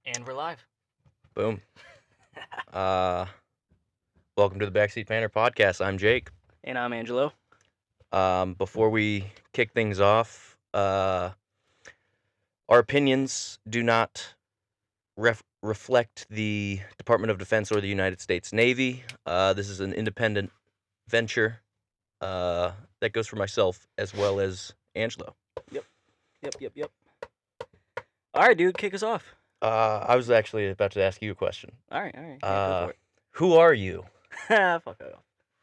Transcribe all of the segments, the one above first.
And we're live. Boom. Welcome to the Backseat Banter Podcast. I'm Jake. And I'm Angelo. Before we kick things off, our opinions do not reflect the Department of Defense or the United States Navy. This is an independent venture that goes for myself as well as Angelo. Yep. All right, dude, kick us off. I was actually about to ask you a question. All right. Yeah, go for it. Who are you? Fuck it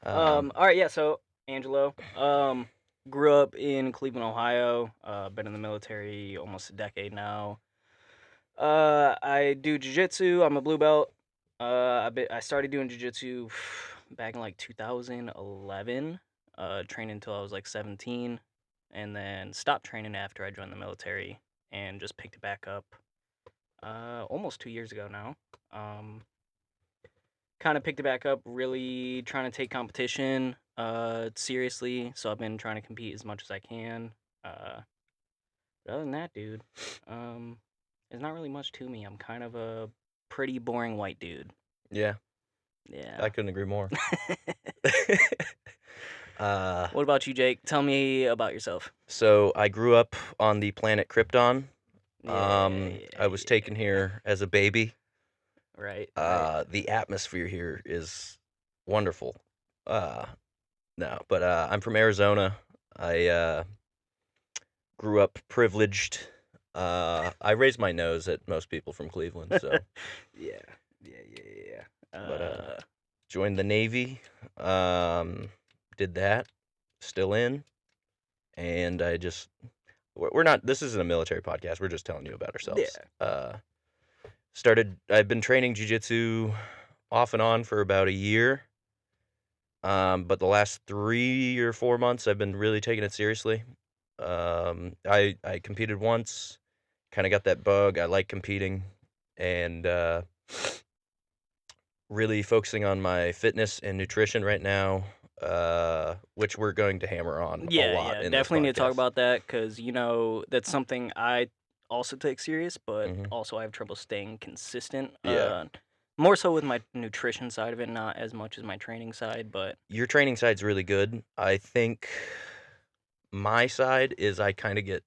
off. All right, yeah, so Angelo, grew up in Cleveland, Ohio. Been in the military almost a decade now. I do jiu-jitsu. I'm a blue belt. I started doing jiu-jitsu back in like 2011. Trained until I was like 17, and then stopped training after I joined the military, and just picked it back up almost 2 years ago now. Kind of picked it back up, really trying to take competition seriously. So I've been trying to compete as much as I can. But other than that, dude, there's not really much to me. I'm kind of a pretty boring white dude. Yeah, Yeah. I couldn't agree more. What about you, Jake? Tell me about yourself. So I grew up on the planet Krypton. Yeah, I was taken here as a baby. Right. The atmosphere here is wonderful. But I'm from Arizona. I grew up privileged. I raised my nose at most people from Cleveland, so Yeah. But, joined the Navy. Did that. Still in. And we're not. This isn't a military podcast. We're just telling you about ourselves. Yeah. I've been training jiu-jitsu off and on for about a year. But the last 3 or 4 months, I've been really taking it seriously. I competed once, kind of got that bug. I like competing, and really focusing on my fitness and nutrition right now, which we're going to hammer on a lot Yeah, in definitely need this to talk podcast. about that because that's something I also take serious, but Mhm. also I have trouble staying consistent. Yeah. More so with my nutrition side of it, not as much as my training side, but Your training side's really good. I think my side is I kind of get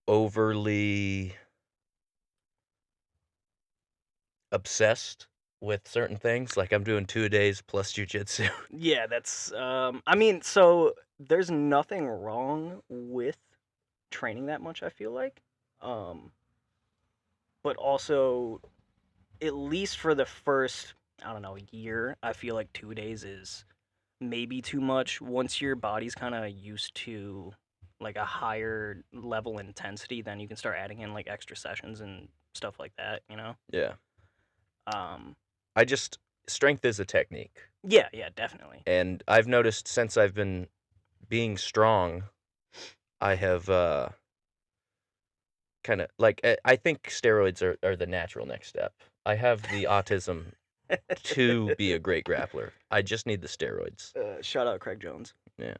overly obsessed with certain things. Like I'm doing 2-a-days plus jujitsu. yeah, that's I mean, so there's nothing wrong with training that much, I feel like. But also at least for the first, I don't know, year, I feel like 2 days is maybe too much. Once your body's kind of used to like a higher level intensity, then you can start adding in like extra sessions and stuff like that. Yeah. Um, Strength is a technique. yeah, definitely. And I've noticed since I've been being strong, I have kind of like I think steroids are the natural next step. I have the autism to be a great grappler. I just need the steroids. Shout out Craig Jones. Yeah.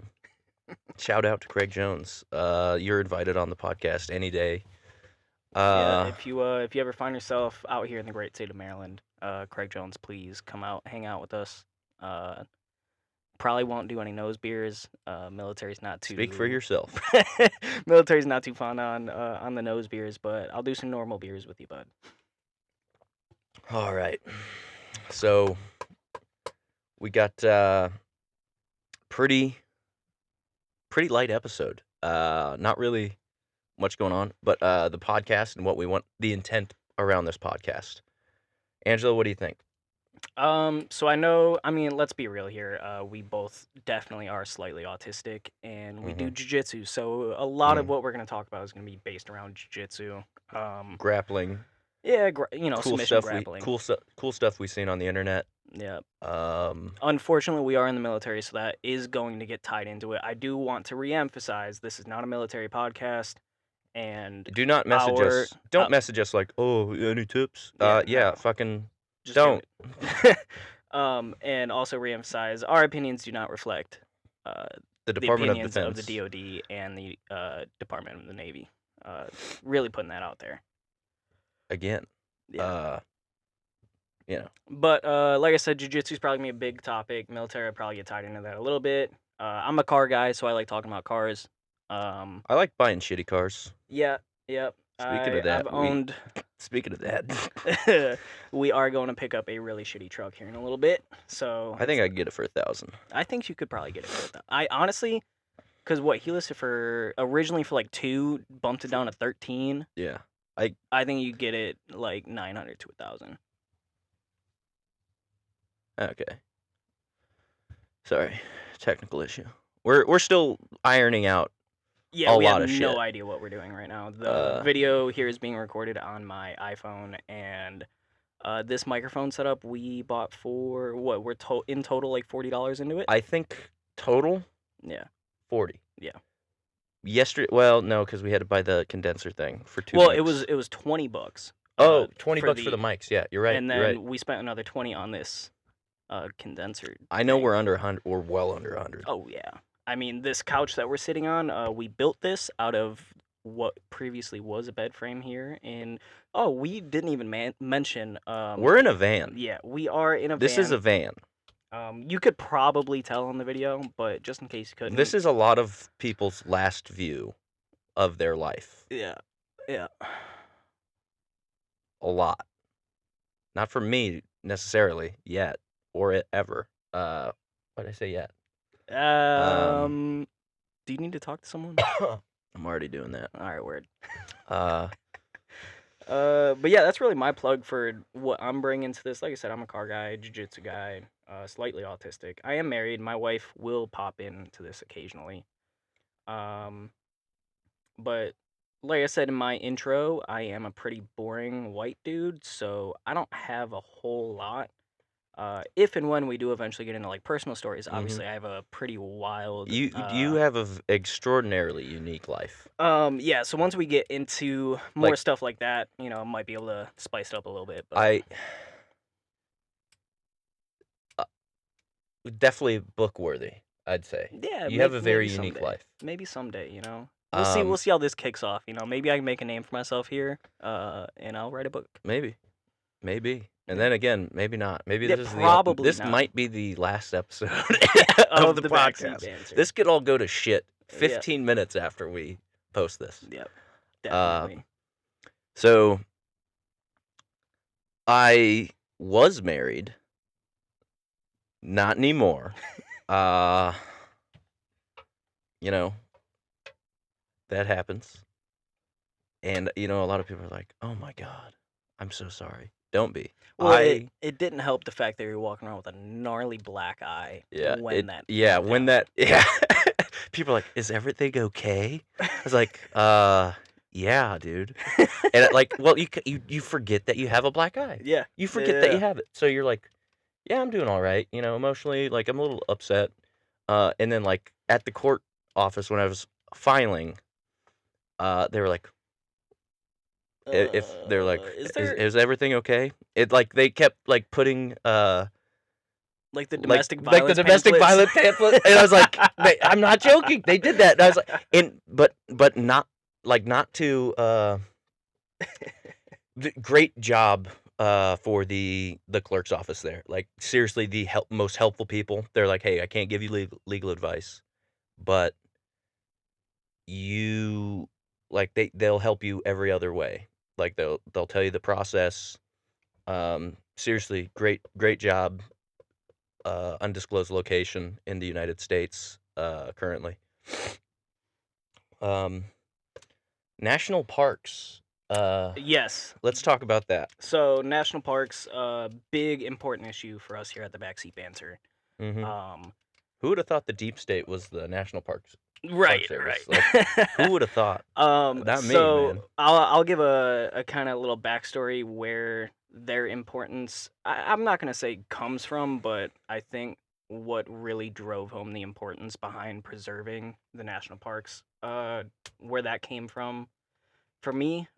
Shout out to Craig Jones. You're invited on the podcast any day. Yeah, if you ever find yourself out here in the great state of Maryland, Craig Jones, please come out, hang out with us. Probably won't do any nose beers. Military's not too. Speak for yourself. Military's not too fun on the nose beers, but I'll do some normal beers with you, bud. All right. So we got pretty light episode. Not really much going on, but the podcast and what we want, the intent around this podcast. Angela, what do you think? So I mean, let's be real here. We both definitely are slightly autistic, and we do jiu-jitsu. So a lot of what we're gonna talk about is gonna be based around jiu-jitsu. Grappling. Yeah, Cool submission stuff. grappling. Cool stuff we've seen on the internet. Yeah. Um, Unfortunately, we are in the military, so that is going to get tied into it. I do want to reemphasize this is not a military podcast, and do not message our us. Don't message us like, oh, any tips? Yeah, Yeah, no. fucking just don't. do it. And also reemphasize our opinions do not reflect The the Department of opinions Defense. of the DoD and the Department of the Navy. Really putting that out there. again. Yeah. You know, But like I said, jiu-jitsu is probably gonna be a big topic. Military, I'd probably get tied into that a little bit. I'm a car guy, so I like talking about cars. I like buying shitty cars. Yeah, yep. Speaking of I've that, owned. speaking of that, We are going to pick up a really shitty truck here in a little bit, so I think I could get it for $1,000. I think you could probably get it for that. I honestly, because what he listed for originally for like 2, bumped it down to 13. Yeah. I think you get it like 900 to 1,000. Okay. Sorry, technical issue. We're still ironing out. Yeah, A we lot have of no shit. idea what we're doing right now. The video here is being recorded on my iPhone, and this microphone setup we bought for what? We're in total like $40 into it. I think total Yeah. 40. Yeah. Yesterday, well, no, because we had to buy the condenser thing for 2 Well, mics. it was $20. Oh, $20 for for the mics. Yeah, you're right. And You're then right. we spent another 20 on this condenser. I know thing. we're under 100. We're well under 100. Oh yeah. I mean, this couch that we're sitting on, we built this out of what previously was a bed frame here, and we didn't even mention. We're in a van. Yeah, we are in a This van. is a van. You could probably tell on the video, but just in case you couldn't. This is a lot of people's last view of their life. Yeah. Yeah. A lot. Not for me necessarily yet or ever. What did I say yet? Do you need to talk to someone? I'm already doing that. All right, word. Uh, But yeah, that's really my plug for what I'm bringing to this. Like I said, I'm a car guy, jiu-jitsu guy, slightly autistic. I am married. My wife will pop into this occasionally. But like I said in my intro, I am a pretty boring white dude, so I don't have a whole lot. If and when we do eventually get into like personal stories, obviously I have a pretty wild. you have an extraordinarily unique life. Yeah. So once we get into more Like- stuff like that, I might be able to spice it up a little bit. But I definitely book worthy, I'd say. yeah, You have a very maybe unique someday. life. Maybe someday, We'll see. We'll see how this kicks off. Maybe I can make a name for myself here. And I'll write a book. Maybe. And then again, maybe not. Maybe Yeah, this is probably this not. might be the last episode Of the the Backseat podcast. Banter. This could all go to shit Yeah. 15 minutes after we post this. Yep. Definitely. So I was married. Not anymore. That happens. And a lot of people are like, "Oh my God, I'm so sorry." Don't be. Well, it didn't help the fact that you were walking around with a gnarly black eye. When that. People are like, "Is everything okay?" I was like, yeah, dude." And well, you forget that you have a black eye. Yeah. You forget that you have it. So you're like, "Yeah, I'm doing all right." Emotionally, like I'm a little upset. And then like at the court office when I was filing, they were like, if they're like, is everything okay? It like they kept like putting like the domestic violence like the domestic violence pamphlet, and I was like, I'm not joking. They did that, and I was like, but not to great job for the clerk's office there. Like seriously, the most helpful people. They're like, hey, I can't give you legal advice, but you like they'll help you every other way. Like they'll tell you the process. Seriously, great job. Undisclosed location in the United States currently. National parks. Yes. Let's talk about that. So national parks, big important issue for us here at the Backseat Banter. Mm-hmm. Who would have thought the deep state was the national parks? Right. Like, who would have thought? Not me, man. I'll give a kind of little backstory where their importance, I'm not gonna say comes from, but I think what really drove home the importance behind preserving the national parks, where that came from, for me.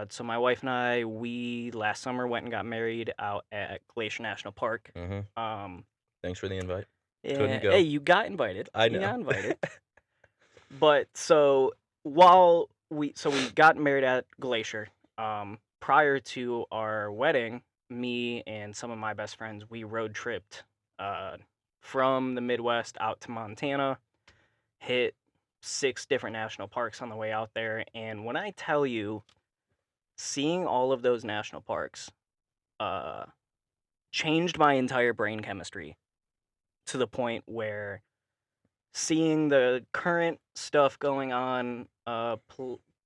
So my wife and I, we last summer went and got married out at Glacier National Park. Mm-hmm. Thanks for the invite. Yeah, Couldn't go. hey, you got invited. I know. You got invited. But so we got married at Glacier, Prior to our wedding, me and some of my best friends, we road tripped from the Midwest out to Montana, hit 6 different national parks on the way out there. And when I tell you, seeing all of those national parks changed my entire brain chemistry to the point where seeing the current stuff going on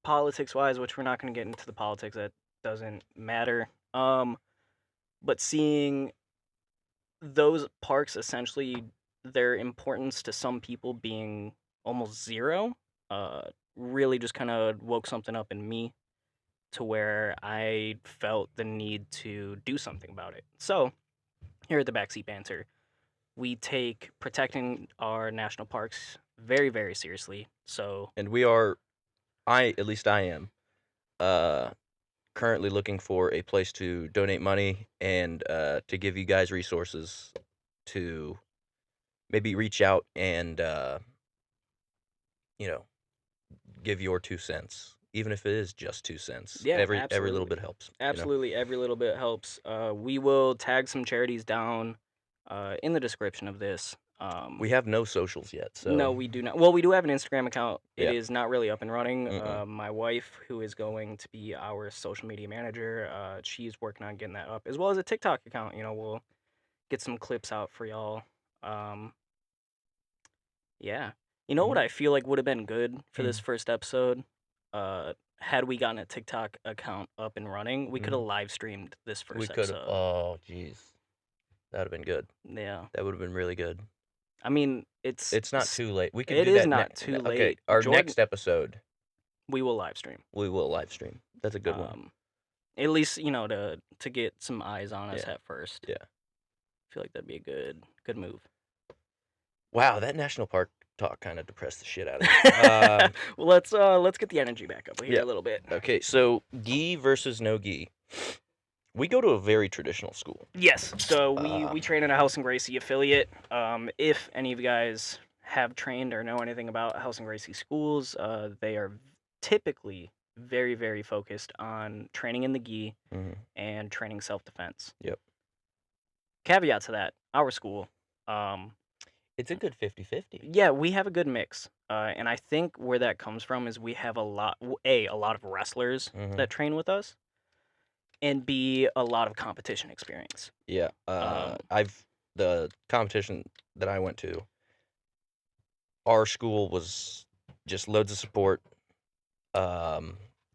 politics-wise, which we're not going to get into the politics, that doesn't matter. But seeing those parks, essentially, their importance to some people being almost zero, really just kind of woke something up in me to where I felt the need to do something about it. So, here at the Backseat Banter, we take protecting our national parks very, very seriously. So, And we are, at least I am, currently looking for a place to donate money and to give you guys resources to maybe reach out and, give your 2 cents. Even if it is just 2 cents. yeah, Every little absolutely. bit helps. Absolutely, every little bit helps. We will tag some charities down in the description of this. We have no socials yet, so. No, we do not. Well, we do have an Instagram account. It Yeah. is not really up and running. Mm-mm. My wife, who is going to be our social media manager, she's working on getting that up, as well as a TikTok account. We'll get some clips out for y'all. Yeah. You know what I feel like would have been good for this first episode? Had we gotten a TikTok account up and running, we could have live streamed this We first could have. episode. Oh, jeez. That would have been good. Yeah. That would have been really good. I mean, it's not too late. We could it do is that not too Okay, late. our Jordan- next episode, we will live stream. we will live stream. That's a good one. At least, to get some eyes on us Yeah. at first. Yeah. I feel like that'd be a good move. Wow, that national park talk kind of depressed the shit out of me. Well, let's get the energy back up here a little bit. Okay, so gi versus no gi. We go to a very traditional school. Yes. So we train in a House and Gracie affiliate. If any of you guys have trained or know anything about House and Gracie schools, they are typically very, very focused on training in the gi and training self-defense. Yep. Caveat to that, our school, it's a good 50-50. yeah, we have a good mix. And I think where that comes from is we have a lot of wrestlers that train with us, and B, a lot of competition experience. Yeah. The competition that I went to, our school was just loads of support. Yeah,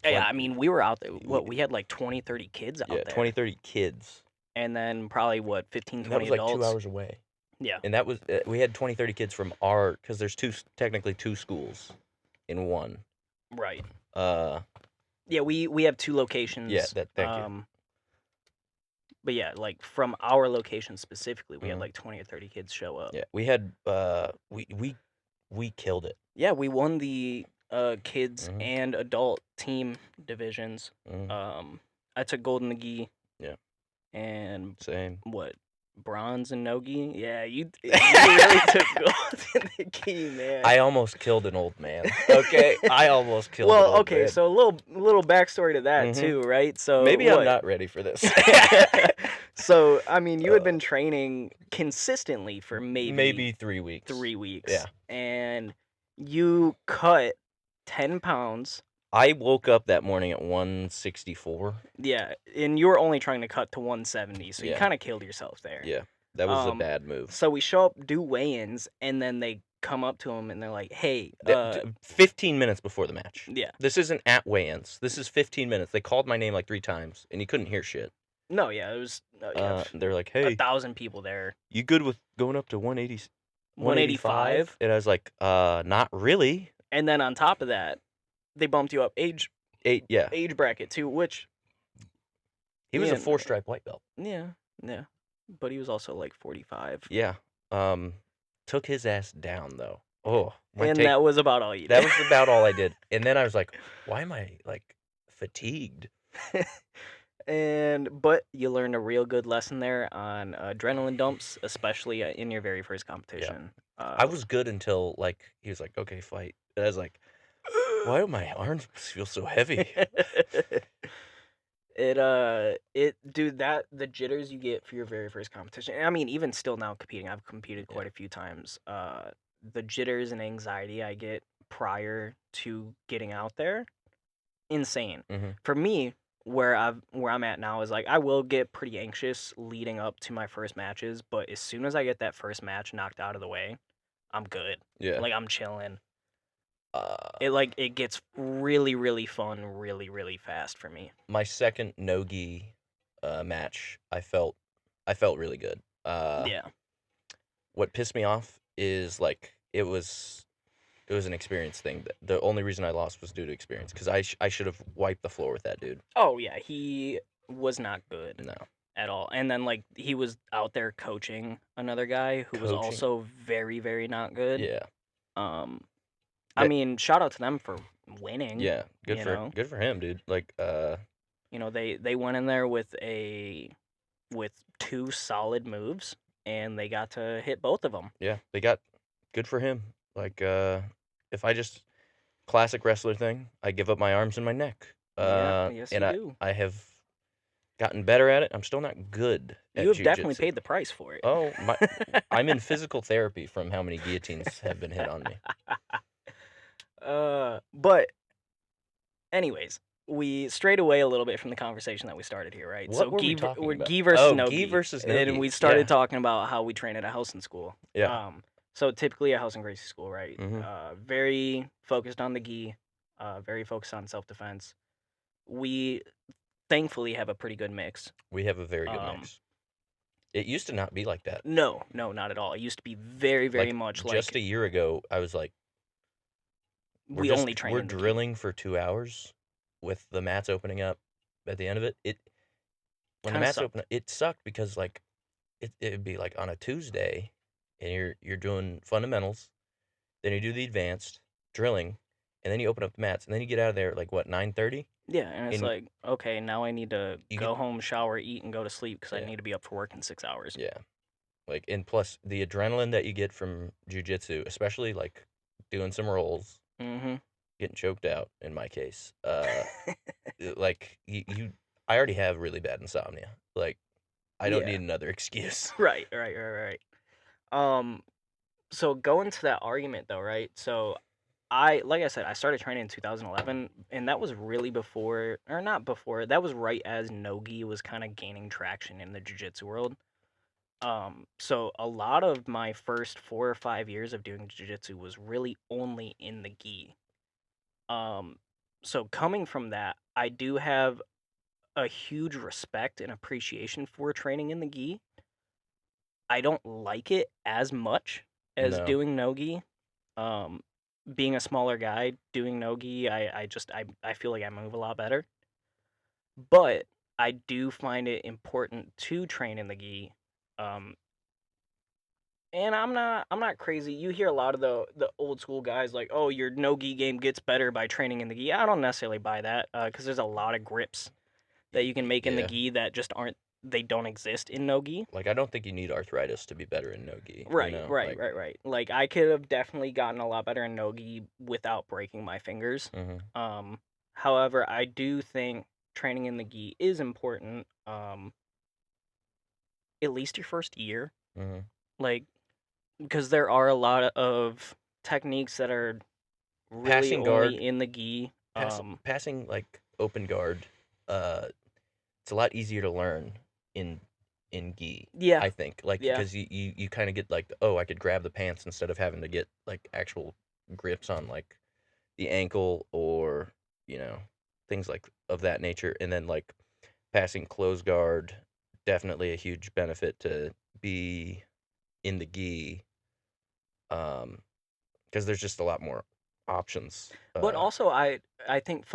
I mean, we were out there. We had like 20, 30 kids out there. 20, 30 kids. And then probably, 15, 20 that was like adults. 2 hours away. Yeah. And that was, we had 20, 30 kids from because there's technically two schools in one. Right. Yeah, we have 2 locations. Yeah, thank you. But yeah, like from our location specifically, we had like 20 or 30 kids show up. Yeah, we had, we killed it. Yeah, we won the kids and adult team divisions. I took gold in the gi. Yeah. And same. What? Bronze and no gi? Yeah, you really took gold in the gi, man. I almost killed an old man. Okay, I almost killed. An old man. So a little backstory to that too, right? So maybe I'm not ready for this. So I mean, you had been training consistently for maybe 3 weeks. 3 weeks. Yeah. And you cut 10 pounds. I woke up that morning at 164. Yeah, and you were only trying to cut to 170, so you kind of killed yourself there. Yeah, that was a bad move. So we show up, do weigh-ins, and then they come up to him and they're like, "Hey, 15 minutes before the match." Yeah. This isn't at weigh-ins. This is 15 minutes. They called my name like 3 times, and you couldn't hear shit. No, yeah, it was. They're like, "Hey, 1,000 people there. You good with going up to 180? 185?" And I was like, not really. And then on top of that, they bumped you up age bracket too, which he was a 4-stripe white belt. Yeah, but he was also like 45. Yeah, took his ass down though. Oh, that was about all you did. That was about all I did. And then I was like, why am I like fatigued? But you learned a real good lesson there on adrenaline dumps, especially in your very first competition. Yeah. I was good until like he was like, okay, fight. And I was like, why do my arms feel so heavy? Dude, that the jitters you get for your very first competition. And I mean, even still now competing, I've competed Yeah. quite a few times. The jitters and anxiety I get prior to getting out there, insane. Mm-hmm. For me, where I'm at now is like I will get pretty anxious leading up to my first matches, but as soon as I get that first match knocked out of the way, I'm good. Yeah. Like I'm chilling. Uh, It gets really really fun really really fast for me. my second no-gi match, I felt really good. Yeah. What pissed me off is like it was an experience thing. The only reason I lost was due to experience because I should have wiped the floor with that dude. Oh yeah, he was not good No. at all. And then like he was out there coaching another guy who was Coaching. also very very not good. Yeah. I That- mean, shout out to them for winning. Yeah. Good you for know? good for him, dude. Like They went in there with two solid moves and they got to hit both of them. yeah, they got good for him. Like if I just classic wrestler thing, I give up my arms and my neck. Yeah, yes And you do. I have gotten better at it. I'm still not good at You have definitely jiu-jitsu. paid the price for it. Oh, I'm in physical therapy from how many guillotines have been hit on me. But anyways, we strayed away a little bit from the conversation that we started here, right? What were we talking about? Gi versus Oh, no gi versus no and gi. we started Yeah. talking about how we train at a house and school. Yeah. So typically a house and Gracie school, right? Mhm. Very focused on the gi, very focused on self defense. We thankfully have a pretty good mix. We have a very good mix. It used to not be like that. No, not at all. It used to be very, very Like, much like just a year ago, I was like, we only train. we're in the gi. drilling for 2 hours with the mats opening up at the end of it. When the Kinda mats sucked. open, it sucked because like it'd be like on a Tuesday, and you're doing fundamentals, then you do the advanced drilling, and then you open up the mats, and then you get out of there at like what 9:30. Yeah, and it's And like, okay, now I need to you go get- home, shower, eat, and go to sleep because I Yeah. need to be up for work in 6 hours. Yeah, like and plus the adrenaline that you get from jujitsu, especially like doing some rolls, Mm-hmm. getting choked out in my case. Like I already have really bad insomnia. Like I don't Yeah. need another excuse. Right. So going to that argument though, right? So like I said, I started training in 2011, and that was really before, or not before, that was right as no-gi was kind of gaining traction in the jiu-jitsu world. So a lot of my first 4 or 5 years of doing jiu-jitsu was really only in the gi. So coming from that, I do have a huge respect and appreciation for training in the gi. I don't like it as much as No. doing no-gi. Being a smaller guy, doing no-gi, I feel like I move a lot better. But I do find it important to train in the gi. And I'm not crazy. You hear a lot of the old school guys like, "Oh, your no-gi game gets better by training in the gi." I don't necessarily buy that because there's a lot of grips that you can make in the Yeah. gi that just they don't exist in no-gi. Like I don't think you need arthritis to be better in no-gi. Right. You know? Right. Like I could have definitely gotten a lot better in no-gi without breaking my fingers. Mm-hmm. However, I do think training in the gi is important. At least your first year, Mm-hmm. like, because there are a lot of techniques that are really Passing guard. only in the gi. Passing like open guard, it's a lot easier to learn in gi. Yeah. I think like Yeah. because you kind of get like oh I could grab the pants instead of having to get like actual grips on like the ankle or things like of that nature, and then like passing close guard, definitely a huge benefit to be in the gi, because there's just a lot more options. But also, I think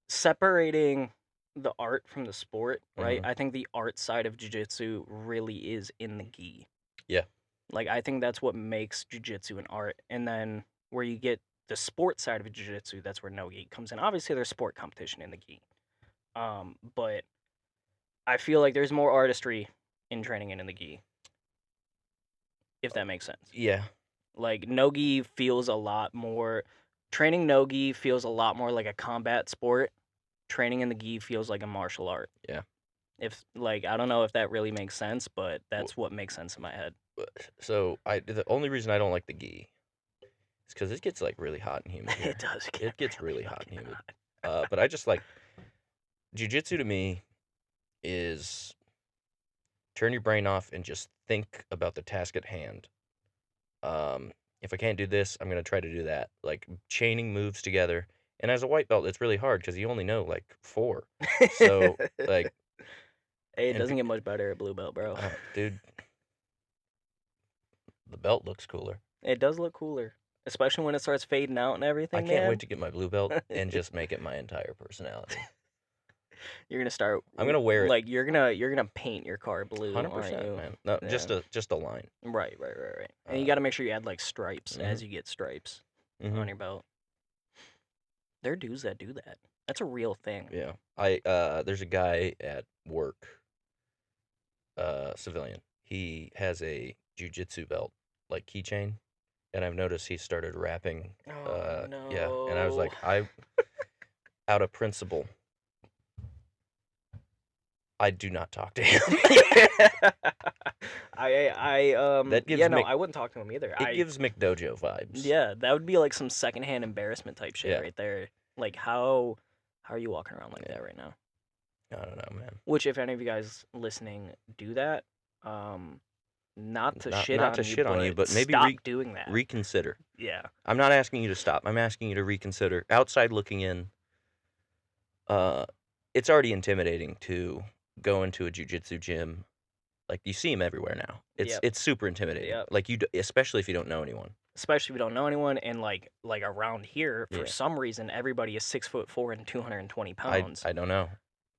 separating the art from the sport, right? Mhm. I think the art side of jiu-jitsu really is in the gi. Yeah. Like I think that's what makes jiu-jitsu an art, and then where you get the sport side of jiu-jitsu, that's where no gi comes in. Obviously, there's sport competition in the gi, but I feel like there's more artistry in training in the gi, if that makes sense. Yeah. Like no-gi feels a lot more. Training no-gi feels a lot more like a combat sport training in the gi feels like a martial art. Yeah. If like I don't know if that really makes sense, but that's what makes sense in my head. So the only reason I don't like the gi is because it gets like really hot and humid here. It does. It gets really hot and fucking humid. hot. But I just like jiu-jitsu to me is turn your brain off and just think about the task at hand. If I can't do this, I'm gonna try to do that. Like chaining moves together. And as a white belt, it's really hard because you only know like 4. So like, Hey, it doesn't get much better at blue belt, bro. Dude, the belt looks cooler. It does look cooler, especially when it starts fading out and everything. I can't wait to get my blue belt and just make it my entire personality. You're gonna start. I'm gonna wear it. Like you're gonna paint your car blue. 100%, man. No, Yeah. just a line. Right. And you got to make sure you add like stripes as Mhm. you get stripes Mhm. on your belt. There are dudes that do that. That's a real thing. Yeah. There's a guy at work, civilian. He has a jiu-jitsu belt, like keychain, and I've noticed he started rapping. Oh no. Yeah, and I was like, out of principle, I do not talk to him. That gives I wouldn't talk to him either. It gives McDojo vibes. Yeah, that would be like some secondhand embarrassment type shit Yeah. right there. Like how are you walking around like that right now? I don't know, man. Which, if any of you guys listening do that, not to shit on you, but maybe stop doing that. Reconsider. Yeah. I'm not asking you to stop. I'm asking you to reconsider. Outside looking in, it's already intimidating to go into a jiu-jitsu gym. Like you see them everywhere now. It's super intimidating. Yep. Like especially if you don't know anyone. Especially if you don't know anyone, and like around here, for some reason, everybody is 6'4" and 220 pounds. I don't know.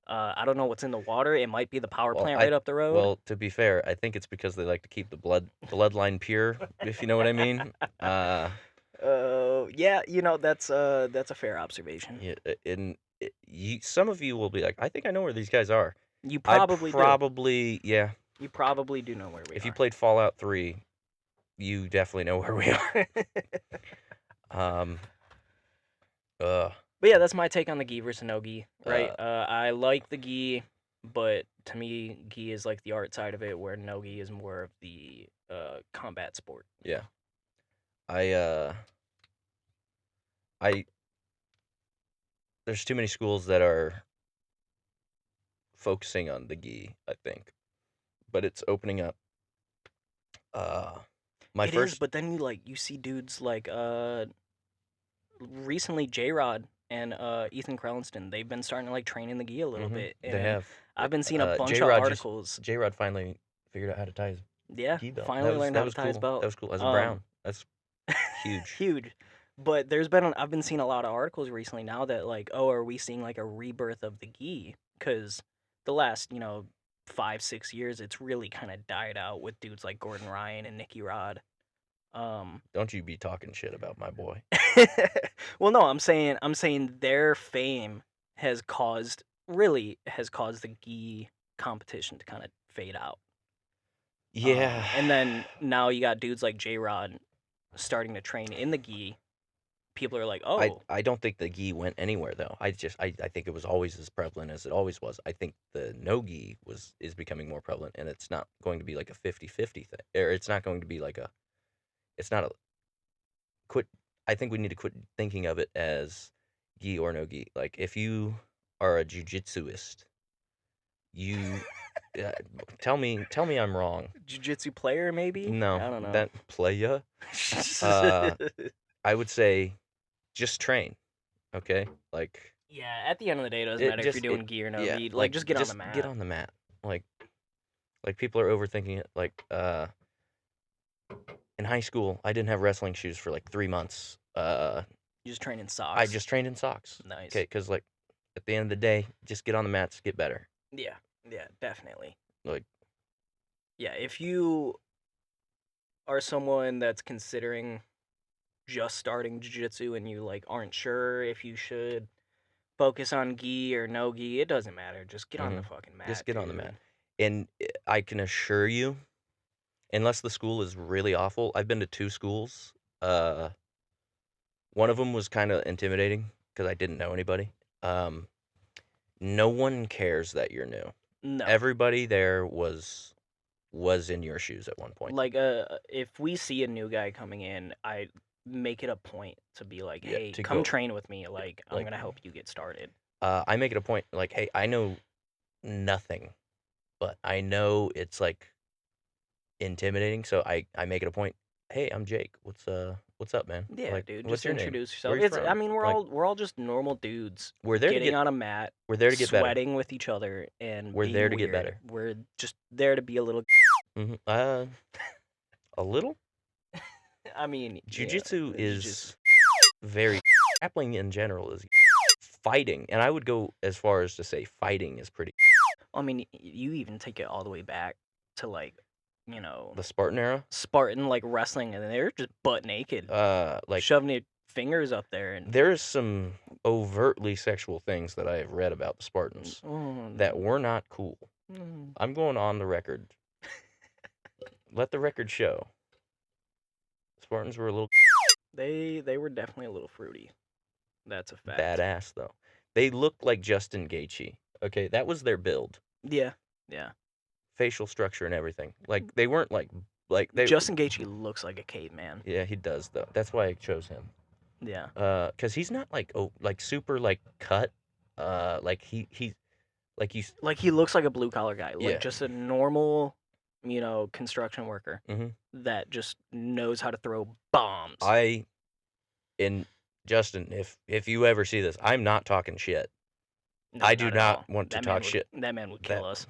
I don't know what's in the water. It might be the power plant right up the road. Well, to be fair, I think it's because they like to keep the bloodline pure, if you know what I mean. Yeah, that's a fair observation. Yeah, and some of you will be like, I think I know where these guys are. You probably do. Yeah. You probably do know where we are. If you played Fallout 3, you definitely know where we are. But yeah, that's my take on the gi versus no gi, right? I like the gi, but to me, gi is like the art side of it, where no gi is more of the combat sport. Yeah. There's too many schools that are focusing on the gi, I think. But it's opening up. It is, but then you see dudes like recently J-Rod and Ethan Krellinston, they've been starting to like train in the gi a little bit. And they have. I've been seeing a bunch of articles. J-Rod finally figured out how to tie his gi belt. Finally learned how to tie his belt. That was cool. As a brown, that's huge. Huge. But I've been seeing a lot of articles recently now that like, oh, are we seeing like a rebirth of the gi? Because the last 5-6 years, it's really kind of died out with dudes like Gordon Ryan and Nicky Rod. Don't you be talking shit about my boy. Well, no, I'm saying their fame has caused the gi competition to kind of fade out. Yeah. And then now you got dudes like J-Rod starting to train in the gi. People are like, oh. I don't think the gi went anywhere though. I think it was always as prevalent as it always was. I think the no gi is becoming more prevalent, and it's not going to be like a 50-50 thing. Or it's not going to be like I think we need to quit thinking of it as gi or no gi. Like if you are a jiu-jitsuist, you tell me I'm wrong. Jiu-jitsu player maybe? No, I don't know. That playa. I would say just train, okay? Like yeah, at the end of the day, it doesn't matter if you're doing gi or no gi. Like just get on the mat. Get on the mat. Like people are overthinking it. Like in high school, I didn't have wrestling shoes for like 3 months. You just trained in socks. I just trained in socks. Nice. Okay, because like at the end of the day, just get on the mats, get better. Yeah, definitely. Like, yeah, if you are someone that's considering just starting jiu-jitsu and you like aren't sure if you should focus on gi or no gi, it doesn't matter. Just get on the fucking mat. Just get on the mat. And I can assure you, unless the school is really awful, I've been to 2 schools. One of them was kind of intimidating because I didn't know anybody. no one cares that you're new. No. Everybody there was in your shoes at one point. Like, if we see a new guy coming in, I make it a point to be like, Yeah, hey, to come go. train with me. Like, I'm Like, gonna help you get started. I make it a point, like, hey, I know nothing, but I know it's like intimidating, so I make it a point. Hey, I'm Jake. What's up, man? Yeah, Like, dude, what's just your name? introduce Where yourself. you I from? mean, we're Like, all just normal dudes we're there to getting get on a mat, we're there to get better. sweating with each other, and We're being there to get weird. better. We're just there to be a little. A little. I mean, Jiu-jitsu yeah, is very grappling in general is fighting, and I would go as far as to say fighting is pretty. I mean, you even take it all the way back to like, you know, The Spartan era, Spartan like wrestling, and they're just butt naked, like shoving their fingers up there, and there is some overtly sexual things that I have read about the Spartans that were not cool. I'm going on the record. Let the record show. Spartans were a little They were definitely a little fruity. That's a fact. badass though. They looked like Justin Gaethje. Okay, that was their build, Yeah. facial structure and everything. Like they weren't like they. Justin Gaethje looks like a caveman. Yeah, he does though. That's why I chose him. Yeah. Cause he's not like super like cut. Like he's like you. Like he looks like a blue collar guy. Yeah. Like just a normal, construction worker Mhm. that just knows how to throw bombs. And Justin, if you ever see this, I'm not talking shit. No, I do at not all. want to That talk man would- shit. That man would kill That- us.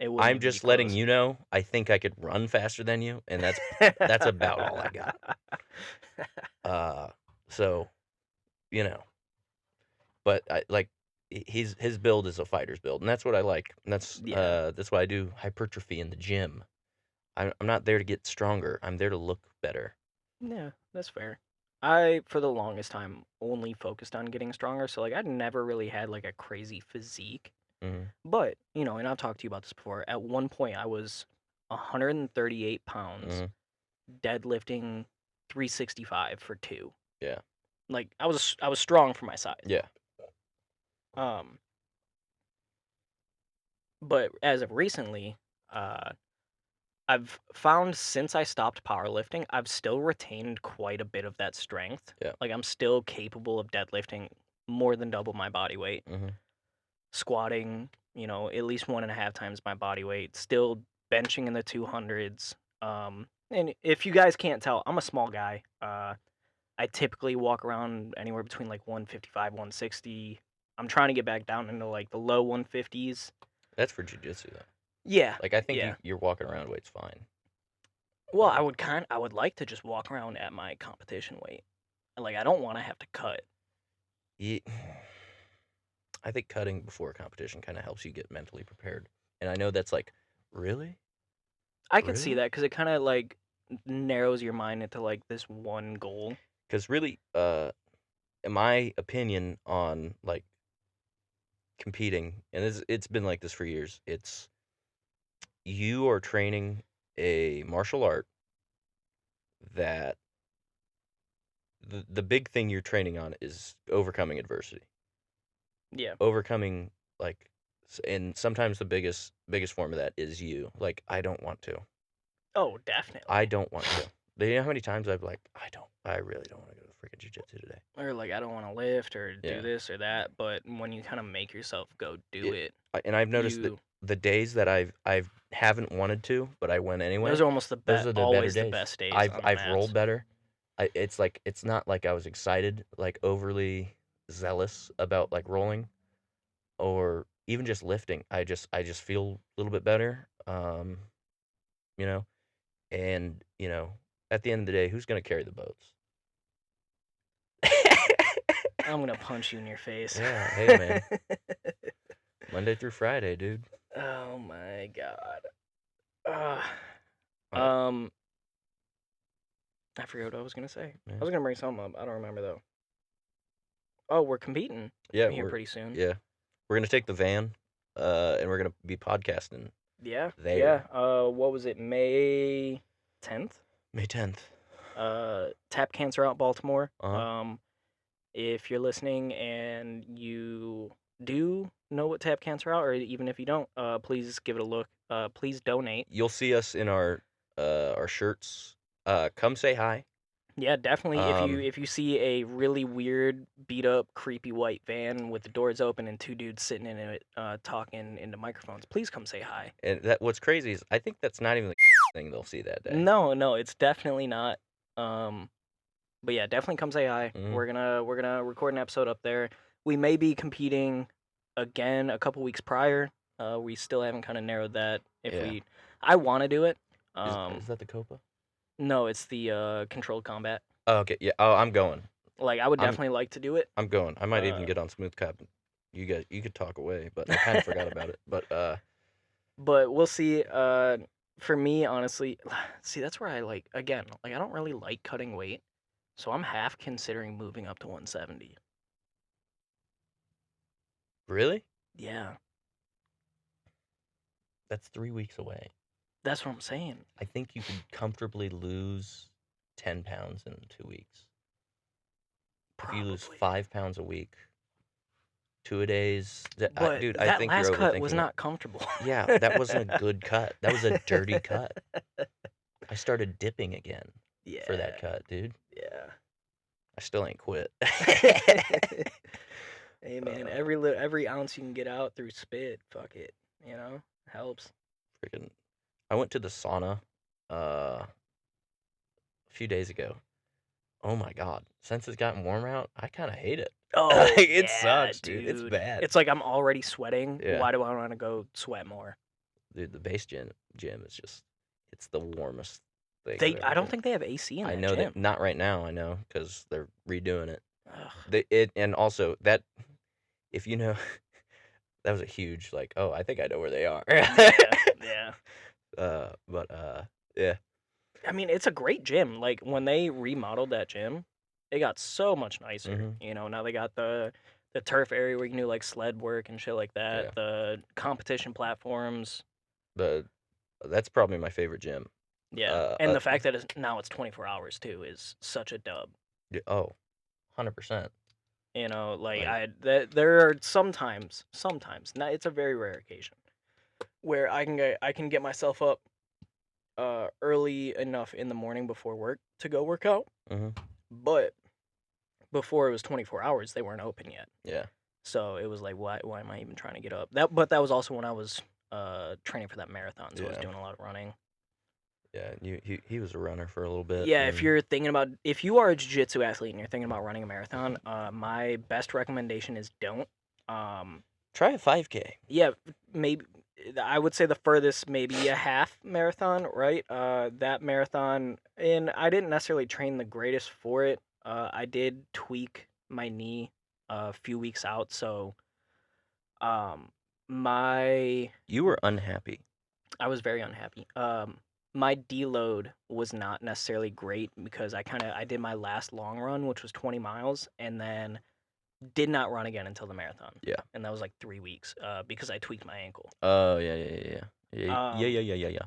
It wouldn't I'm even be just letting close. you know. I think I could run faster than you, and that's about all I got. So, but I like his build is a fighter's build, and that's what I like. And that's why I do hypertrophy in the gym. I'm not there to get stronger. I'm there to look better. Yeah, that's fair. I, for the longest time, only focused on getting stronger. So, like, I never really had, like, a crazy physique. Mhm. But, and I've talked to you about this before. At one point, I was 138 pounds, Mhm. deadlifting 365 for 2. Yeah. Like, I was strong for my size. Yeah. But as of recently, I've found since I stopped powerlifting, I've still retained quite a bit of that strength. Yeah. Like I'm still capable of deadlifting more than double my body weight, Mhm. squatting, at least 1.5 times my body weight, still benching in the 200s. And if you guys can't tell, I'm a small guy. I typically walk around anywhere between like 155, 160. I'm trying to get back down into like the low 150s. That's for jiu-jitsu though. Yeah. Like I think yeah. your walking around weight's fine. Well, I would like to just walk around at my competition weight. Like I don't want to have to cut. Yeah. I think cutting before a competition kind of helps you get mentally prepared. And I know that's like, really? I could see Really? that because it kind of like narrows your mind into like this one goal. Because really, in my opinion on like competing, and it's been like this for years, it's you are training a martial art that the big thing you're training on is overcoming adversity. Yeah. Overcoming like, and sometimes the biggest form of that is you. Like I don't want to. Oh, definitely. I don't want to. Do you know how many times I've like, I really don't want to go to freaking jiu-jitsu today. Or like I don't want to lift or Yeah. do this or that, but when you kind of make yourself go do it, And I've noticed that the days that I haven't wanted to, but I went anyway. those are almost the best. Those are the Always better the days. best days. I've rolled better. It's like it's not like I was excited, like overly zealous about like rolling, or even just lifting. I just feel a little bit better. And at the end of the day, who's gonna carry the boats? I'm gonna punch you in your face. Yeah, hey man. Monday through Friday, dude. Oh my god. I forgot what I was gonna say. Yeah. I was gonna bring something up. I don't remember though. Oh, we're competing. Yeah, here pretty soon. Yeah, we're gonna take the van, and we're gonna be podcasting. Yeah. There. Yeah. What was it? May 10th. May 10th. Tap Cancer Out Baltimore. Uh-huh. If you're listening and you do know what tap cancer are, or even if you don't, please give it a look. Please donate. You'll see us in our shirts. Come say hi. Yeah, definitely. Um, If you see a really weird, beat up, creepy white van with the doors open and two dudes sitting in it, talking into microphones, please come say hi. and what's crazy is I think that's not even the thing they'll see that day. No, it's definitely not. But yeah, definitely come say hi. Mhm. We're gonna record an episode up there. We may be competing again a couple weeks prior. We still haven't kind of narrowed that. Yeah. I want to do it. Is that the Copa? No, it's the controlled combat. Oh, okay. Yeah. Oh, I'm going. Like I would I'm- definitely like to do it. I'm going. I might even Uh, get on Smooth Cup. You could talk away, but I kind of forgot about it. But But we'll see. For me, honestly, see that's where I like again. Like I don't really like cutting weight, so I'm half considering moving up to 170. really, Yeah, that's 3 weeks away. that's what I'm saying. I think you could comfortably lose 10 pounds in 2 weeks. If you lose Probably. 5 pounds a week, 2-a-days, But dude, that I think last you're cut overthinking was it. not comfortable. Yeah, that wasn't a good cut. That was a dirty cut. I started dipping again Yeah. for that cut, dude. Yeah. I still ain't quit. Hey man, every ounce you can get out through spit, fuck it. You know, helps. Freaking, I went to the sauna a few days ago. Oh my god! Since it's gotten warmer out, I kind of hate it. Oh, Like, it yeah, sucks, dude. It's bad. It's like I'm already sweating. Yeah. Why do I want to go sweat more? Dude, the base gym is just, it's the warmest thing. I don't think they have AC in I that know gym. that not right now. I know because they're redoing it. Ugh. And also that, if you know, that was a huge like. Oh, I think I know where they are. Yeah. Yeah. I mean, it's a great gym. Like when they remodeled that gym, it got so much nicer. Mhm. You know, now they got the turf area where you can do like sled work and shit like that. Yeah. The competition platforms. That's probably my favorite gym. Yeah, and the fact that now it's 24 hours too is such a dub. Yeah, 100%. You know, like Like- there are sometimes, not, it's a very rare occasion where I can get myself up early enough in the morning before work to go work out. Mhm. But before it was 24 hours, they weren't open yet. Yeah. So it was like, why am I even trying to get up? But that was also when I was training for that marathon, so I was Yeah. doing a lot of running. Yeah, he was a runner for a little bit. Yeah, if and- you're thinking about, if you are a jiu-jitsu athlete and you're thinking about running a marathon, my best recommendation is don't. try a 5K. Yeah, maybe I would say the furthest maybe a half marathon, right? That marathon, and I didn't necessarily train the greatest for it. I did tweak my knee a few weeks out, so my You were unhappy. I was very unhappy. My deload was not necessarily great because I did my last long run, which was 20 miles, and then did not run again until the marathon. Yeah. And that was like 3 weeks because I tweaked my ankle. Oh, yeah. Yeah.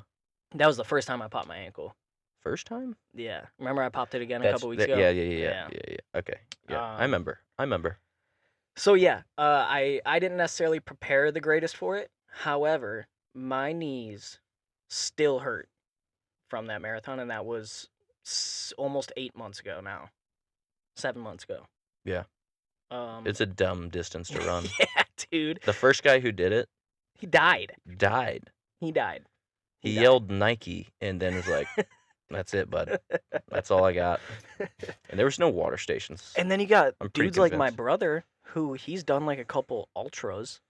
That was the first time I popped my ankle. First time? Yeah. Remember I popped it again a couple weeks ago? Yeah. Okay. Yeah, I remember. So yeah, I didn't necessarily prepare the greatest for it. However, my knees still hurt from that marathon, and that was almost 8 months ago now. 7 months ago. Yeah. It's a dumb distance to run. Yeah, dude. The first guy who did it He died. died. He died. He died. yelled Nike and then was like, "That's it, bud. That's all I got." And there was no water stations. And then you got I'm pretty dudes like my convinced. brother, who he's done like a couple ultras,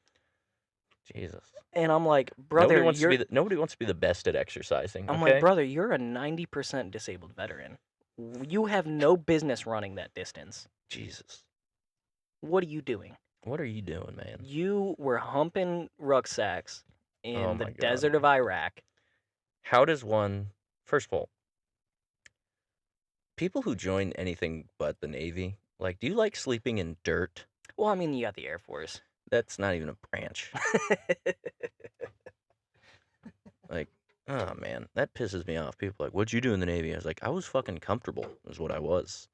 Jesus. and I'm like, brother, Nobody wants to be the best at exercising. I'm okay? like, brother, you're a 90% disabled veteran. You have no business running that distance. Jesus. What are you doing? What are you doing, man? You were humping rucksacks in Oh the my God. desert of Iraq. How does one, first of all, people who join anything but the Navy, like, do you like sleeping in dirt? Well, I mean, you got the Air Force. That's not even a branch. Like, oh man, that pisses me off. People are like, what'd you do in the Navy? I was like, I was fucking comfortable, is what I was.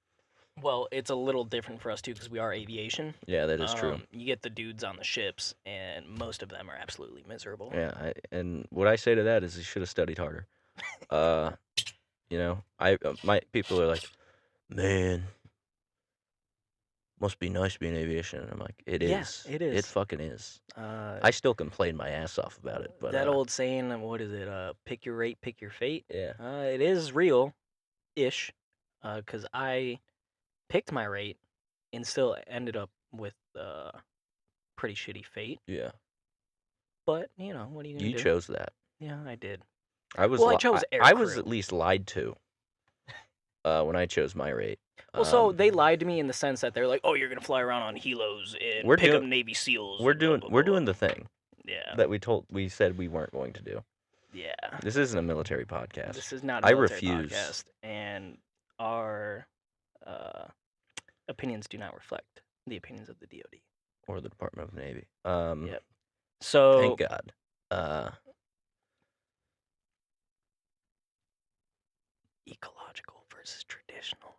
Well, it's a little different for us too because we are aviation. Yeah, that is true. You get the dudes on the ships, and most of them are absolutely miserable. Yeah, and what I say to that is you should have studied harder. You know, my people are like, man, must be nice being aviation. And I'm like, it Yeah, is. it is. It fucking is. I still complain my ass off about it, but that old saying, what is it? Pick your rate, pick your fate. yeah, It is real-ish, because I picked my rate and still ended up with pretty shitty fate. yeah. But you know, what are you gonna You do? chose that. Yeah, I did. I was. Well, I chose air I was crew. at least lied to. When I chose my rate. Well, so they lied to me in the sense that they're like, "Oh, you're gonna fly around on helos and We're pick up doing- Navy SEAls." We're and blah, doing. blah, We're blah, doing blah." the thing Yeah. that we said we weren't going to do. Yeah. This isn't a military podcast. This is not a I military refuse. podcast, and our opinions do not reflect the opinions of the DoD or the Department of the Navy. Yep. So Thank God. Ecological versus traditional.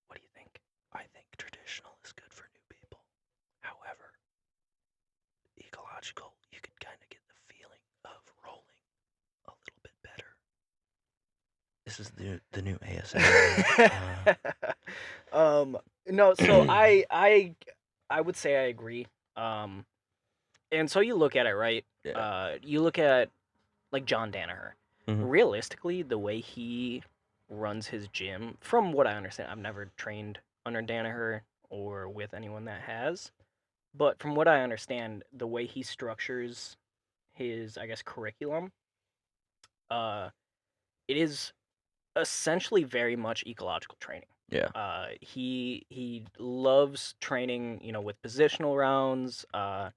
What do you think? I think traditional is good for new people. However, ecological, you could kind of get the feeling of rolling a little bit better. This is the new ASMR. No, so I would say I agree. And so you look at it, right? Yeah. You look at like John Danaher. Mhm. Realistically, the way he runs his gym, from what I understand, I've never trained under Danaher or with anyone that has, but from what I understand, the way he structures his, I guess, curriculum, it is essentially very much ecological training. Yeah. He loves training, you know, with positional rounds, kind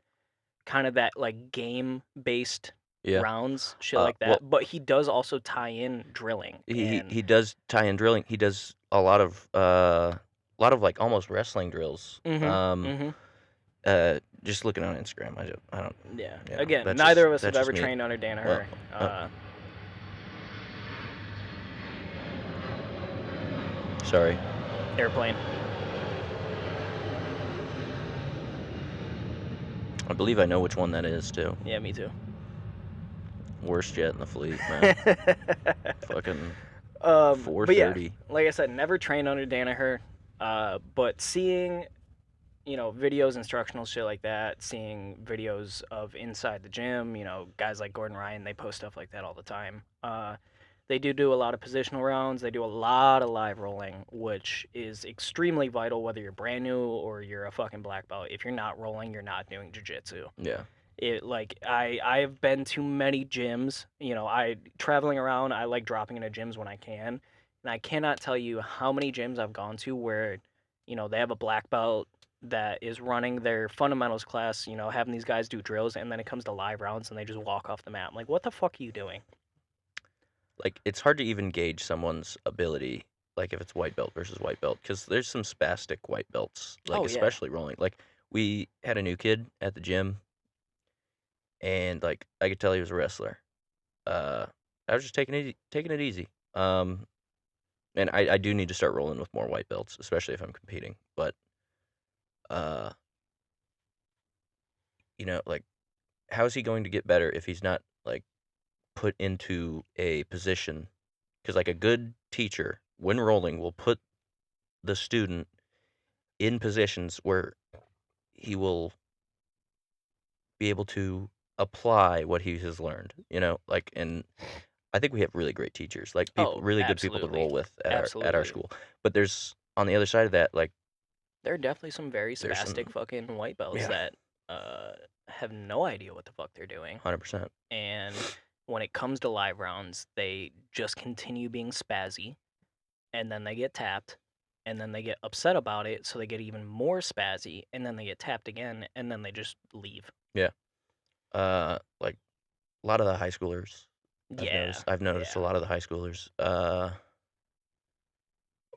of that like game based Yeah. rounds, shit like that. well- But he does also tie in drilling. He does tie in drilling. He does a lot of like almost wrestling drills. Just looking on Instagram, I don't. Yeah. You know, Again, that's neither just- of us have that's ever just me. trained under Danaher. Sorry. Airplane. I believe I know which one that is too. Yeah, me too. Worst jet in the fleet, man. Fucking But yeah, 430. like I said, never trained under Danaher. But seeing, you know, videos, instructional shit like that, seeing videos of inside the gym, you know, guys like Gordon Ryan, they post stuff like that all the time. They do a lot of positional rounds. They do a lot of live rolling, which is extremely vital whether you're brand new or you're a fucking black belt. If you're not rolling, you're not doing jiu-jitsu. Yeah. I've been to many gyms, you know, traveling around, I like dropping into gyms when I can, and I cannot tell you how many gyms I've gone to where, you know, they have a black belt that is running their fundamentals class, you know, having these guys do drills, and then it comes to live rounds and they just walk off the mat. I'm like, what the fuck are you doing? Like, it's hard to even gauge someone's ability, like if it's white belt versus white belt, because there's some spastic white belts, like Oh, yeah. especially rolling. Like, we had a new kid at the gym, and like I could tell he was a wrestler. I was just taking it easy. And I do need to start rolling with more white belts, especially if I'm competing. But you know, like, how is he going to get better if he's not like put into a position? Because like a good teacher, when rolling, will put the student in positions where he will be able to apply what he has learned. You know, like, and I think we have really great teachers, like people, really good people to absolutely. roll with at our Absolutely. school. But there's on the other side of that, like, There are definitely some very There's some- spastic fucking white belts Yeah. that have no idea what the fuck they're doing. 100%. And when it comes to live rounds, they just continue being spazzy, and then they get tapped, and then they get upset about it, so they get even more spazzy, and then they get tapped again, and then they just leave. Like a lot of the high schoolers. I've noticed yeah. a lot of the high schoolers.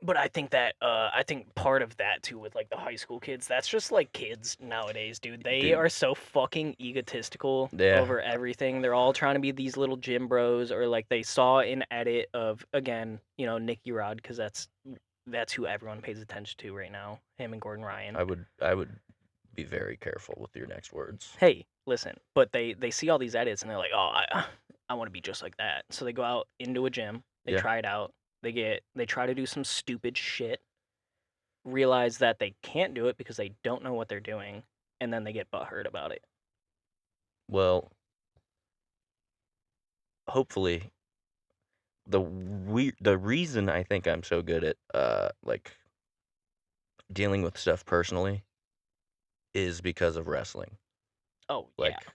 But I think that I think part of that too with like the high school kids, that's just like kids nowadays, dude. They Dude. are so fucking egotistical Yeah. over everything. They're all trying to be these little gym bros, or like they saw an edit of, again, you know, Nicky Rod, because that's that's who everyone pays attention to right now. Him and Gordon Ryan. I would be very careful with your next words. Hey, listen, but they see all these edits and they're like, oh, I want to be just like that. So they go out into a gym, they Yeah. try it out, they try to do some stupid shit, realize that they can't do it because they don't know what they're doing, and then they get butthurt about it. Well, hopefully, the reason I think I'm so good at like dealing with stuff personally is because of wrestling. Oh, Like, yeah.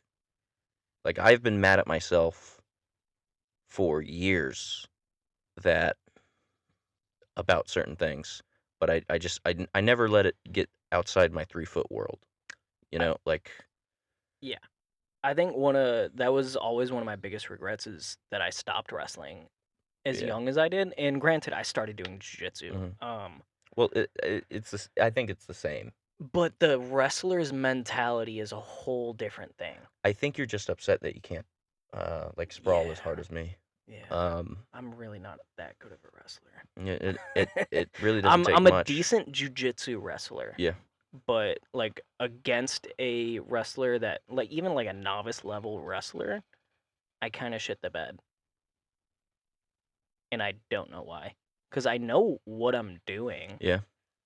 like I've been mad at myself for years about certain things, but I never let it get outside my 3-foot world. You know, like, Yeah. I think that was always one of my biggest regrets is that I stopped wrestling as Yeah. young as I did. And granted, I started doing jiu-jitsu. well, I think it's the same. But the wrestler's mentality is a whole different thing. I think you're just upset that you can't like sprawl as Yeah. hard as me. Yeah. I'm really not that good of a wrestler. It really doesn't take I'm much. a decent jiu-jitsu wrestler. Yeah. But like against a wrestler that like even like a novice level wrestler, I kind of shit the bed. And I don't know why. Cuz I know what I'm doing. Yeah.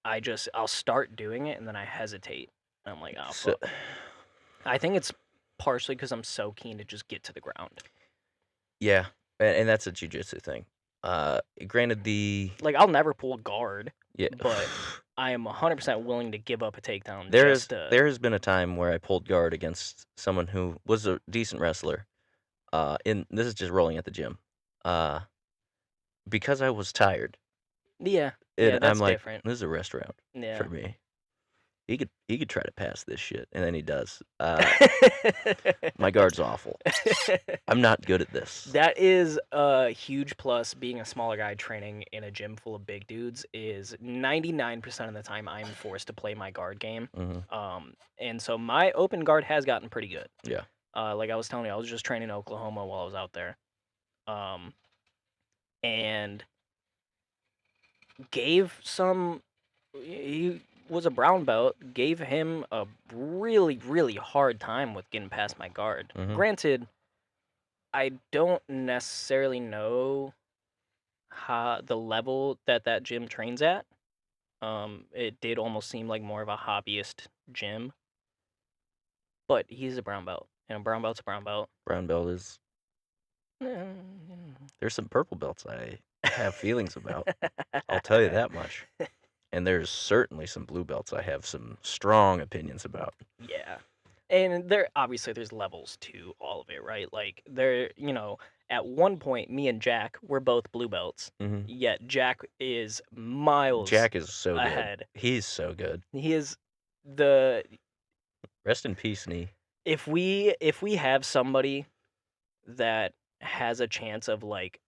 I'll start doing it and then I hesitate. And I'm like, "Oh, So, fuck." I think it's partially cuz I'm so keen to just get to the ground. yeah, and that's a jiu-jitsu thing. Granted Like I'll never pull guard, yeah, but I am 100% willing to give up a takedown there has been a time where I pulled guard against someone who was a decent wrestler. This is just rolling at the gym. Because I was tired. Yeah. And Yeah, that's I'm like, different. this is a rest round Yeah. for me. He could try to pass this shit, and then he does. My guard's awful. I'm not good at this. That is a huge plus being a smaller guy training in a gym full of big dudes is 99% of the time I'm forced to play my guard game. And so my open guard has gotten pretty good. Yeah. Like I was telling you, I was just training in Oklahoma while I was out there. And he was a brown belt, gave him a really, really hard time with getting past my guard. Granted, I don't necessarily know the level that gym trains at. It did almost seem like more of a hobbyist gym. But he's a brown belt, and a brown belt's a brown belt. Brown belt is... There's some purple belts I have feelings about. I'll tell you that much. And there's certainly some blue belts I have some strong opinions about. Yeah. And there's levels to all of it, right? Like at one point, me and Jack were both blue belts. Yet Jack is miles. Jack is so ahead. Good. He's so good. He is the. Rest in peace, knee. If we have somebody that has a chance of like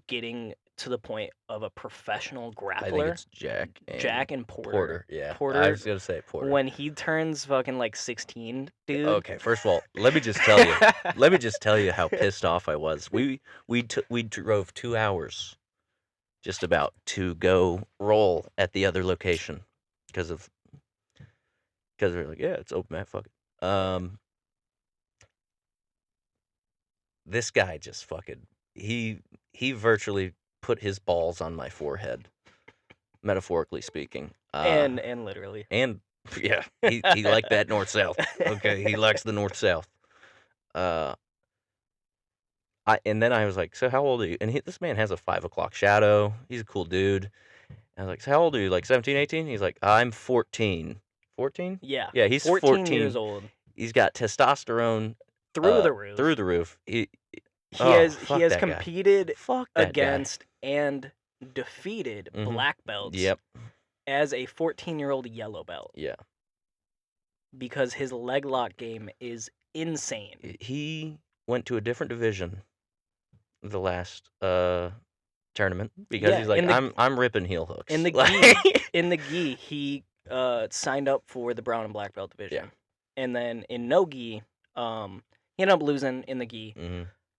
getting to the point of a professional grappler, I think it's Jack and Porter. Yeah. Porter. I was gonna say Porter. When he turns fucking like 16, dude. Okay, first of all, let me just tell you how pissed off I was. We drove 2 hours just about to go roll at the other location because they're like, yeah, it's open mat, fuck it. This guy just fucking he virtually put his balls on my forehead, metaphorically speaking. And literally. And yeah, he liked that north-south. Okay, he likes the north-south. And then I was like, so how old are you? And this man has a 5 o'clock shadow. He's a cool dude. And I was like, so how old are you? Like 17, 18? He's like, I'm 14. 14? Yeah. Yeah, he's 14 years old. He's got testosterone through the roof. Through the roof. He has competed against guy. And defeated black belts. Yep. As a 14-year-old yellow belt. Yeah. Because his leg lock game is insane. He went to a different division the last tournament because he's like, I'm ripping heel hooks. In the gi, he signed up for the brown and black belt division. Yeah. And then in no gi, he ended up losing in the gi.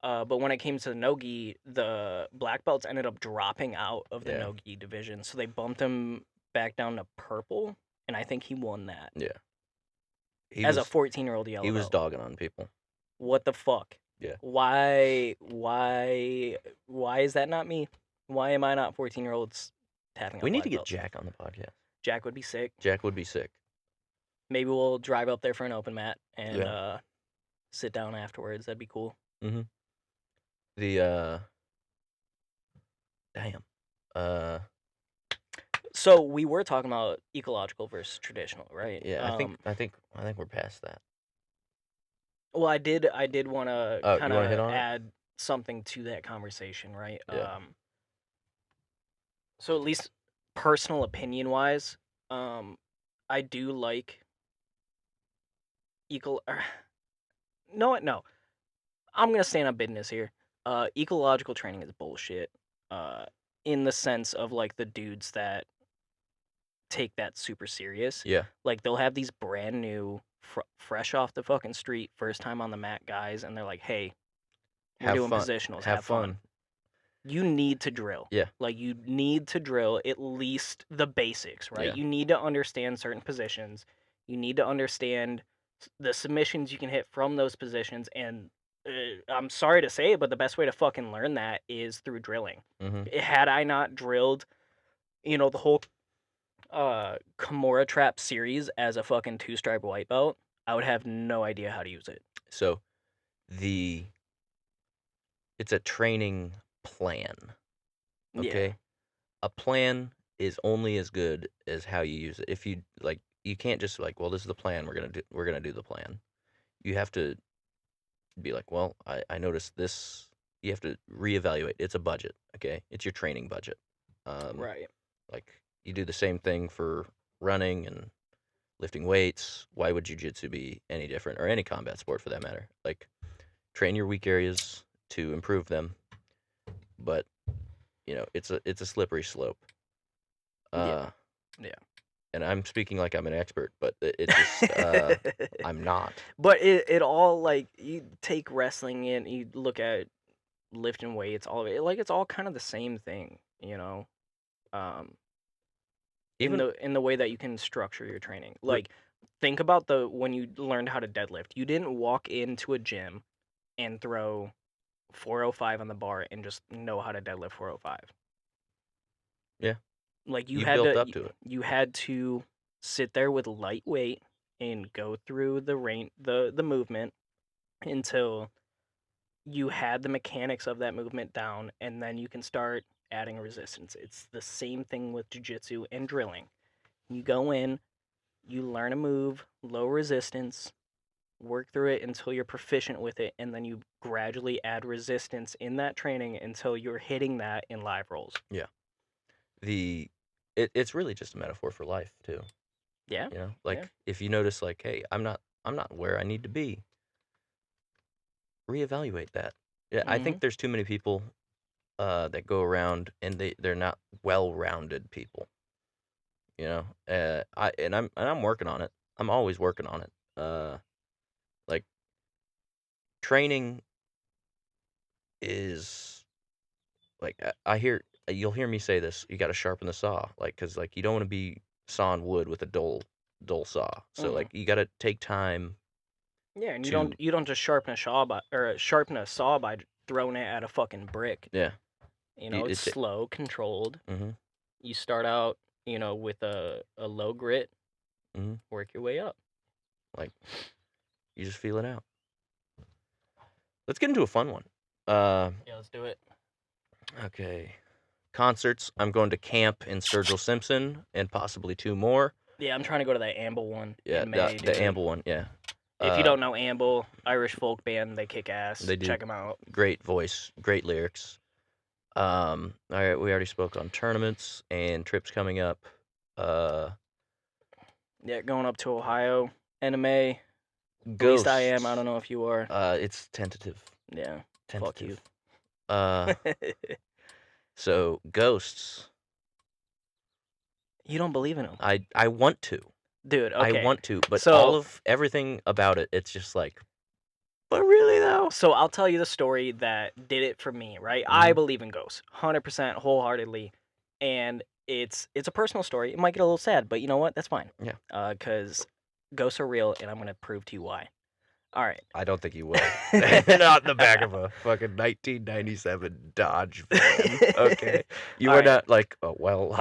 But when it came to the no-gi, the black belts ended up dropping out of the Yeah. no-gi division, so they bumped him back down to purple, and I think he won that Yeah. as a 14-year-old yellow He was belt. dogging on people. What the fuck? Yeah. Why is that not me? Why am I not 14-year-olds tapping out We need black to get belts? Jack on the podcast. Jack would be sick. Jack would be sick. Maybe we'll drive up there for an open mat and Yeah. sit down afterwards. That'd be cool. Mm-hmm. The damn. So we were talking about ecological versus traditional, right? Yeah, I think we're past that. Well, I did want to Oh, you kind wanna hit of on it? add something to that conversation, right? Yeah. So at least personal opinion wise, I do like no, I'm gonna stand on business here. Ecological training is bullshit. In the sense of like the dudes that take that super serious. Yeah. Like they'll have these brand new, fresh off the fucking street, first time on the mat guys, and they're like, "Hey, we're doing positionals. Have fun." You need to drill. Yeah. Like you need to drill at least the basics, right? Yeah. You need to understand certain positions. You need to understand the submissions you can hit from those positions. And I'm sorry to say it, but the best way to fucking learn that is through drilling. Mm-hmm. Had I not drilled, the whole Kimura Trap series as a fucking 2-stripe white belt, I would have no idea how to use it. So, it's a training plan. Okay? Yeah. A plan is only as good as how you use it. If you you can't just well, this is the plan, we're gonna do the plan. You have to be like, well, I noticed this. You have to reevaluate. It's a budget, okay? It's your training budget. Right. Like you do the same thing for running and lifting weights. Why would jiu-jitsu be any different, or any combat sport for that matter? Like, train your weak areas to improve them, but it's a slippery slope. Yeah. And I'm speaking like I'm an expert, but it's just I'm not. But it all, like, you take wrestling and you look at lifting weights, all of it, like, it's all kind of the same thing, Even in the way that you can structure your training. Like, think about when you learned how to deadlift. You didn't walk into a gym and throw 405 on the bar and just know how to deadlift 405. Yeah. Like You built up to it. You had to sit there with light weight and go through the movement until you had the mechanics of that movement down, and then you can start adding resistance. It's the same thing with jiu-jitsu and drilling. You go in, you learn a move, low resistance, work through it until you're proficient with it, and then you gradually add resistance in that training until you're hitting that in live rolls. Yeah. It's really just a metaphor for life too. Yeah. If you notice, hey, I'm not where I need to be. Reevaluate that. Yeah, I think there's too many people that go around and they're not well-rounded people. I'm working on it. I'm always working on it. Training is you'll hear me say this. You got to sharpen the saw, because you don't want to be sawing wood with a dull saw. So you got to take time. Yeah, and you don't just sharpen a saw by throwing it at a fucking brick. Yeah. It's slow, controlled. Mm-hmm. You start out, with a low grit. Mm-hmm. Work your way up. You just feel it out. Let's get into a fun one. Yeah, let's do it. Okay. Concerts. I'm going to camp in Sturgill Simpson and possibly 2 more. Yeah, I'm trying to go to that Amble one. Yeah, the Amble one. Yeah. If you don't know Amble, Irish folk band, they kick ass. They do. Check them out. Great voice, great lyrics. All right, we already spoke on tournaments and trips coming up. Yeah, going up to Ohio, NMA. Ghosts. At least I am. I don't know if you are. It's tentative. Yeah. Tentative. Fuck you. So Ghosts. You don't believe in them? I want to. Dude, okay. I want to, but everything about it, it's just but really though? No, so I'll tell you the story that did it for me, right? I believe in ghosts, 100% wholeheartedly, and it's a personal story. It might get a little sad, but you know what? That's fine. Yeah. Because ghosts are real, and I'm gonna prove to you why. All right. I don't think you will. Not in the back of a fucking 1997 Dodge van. Okay. You All are right. not like, oh, well,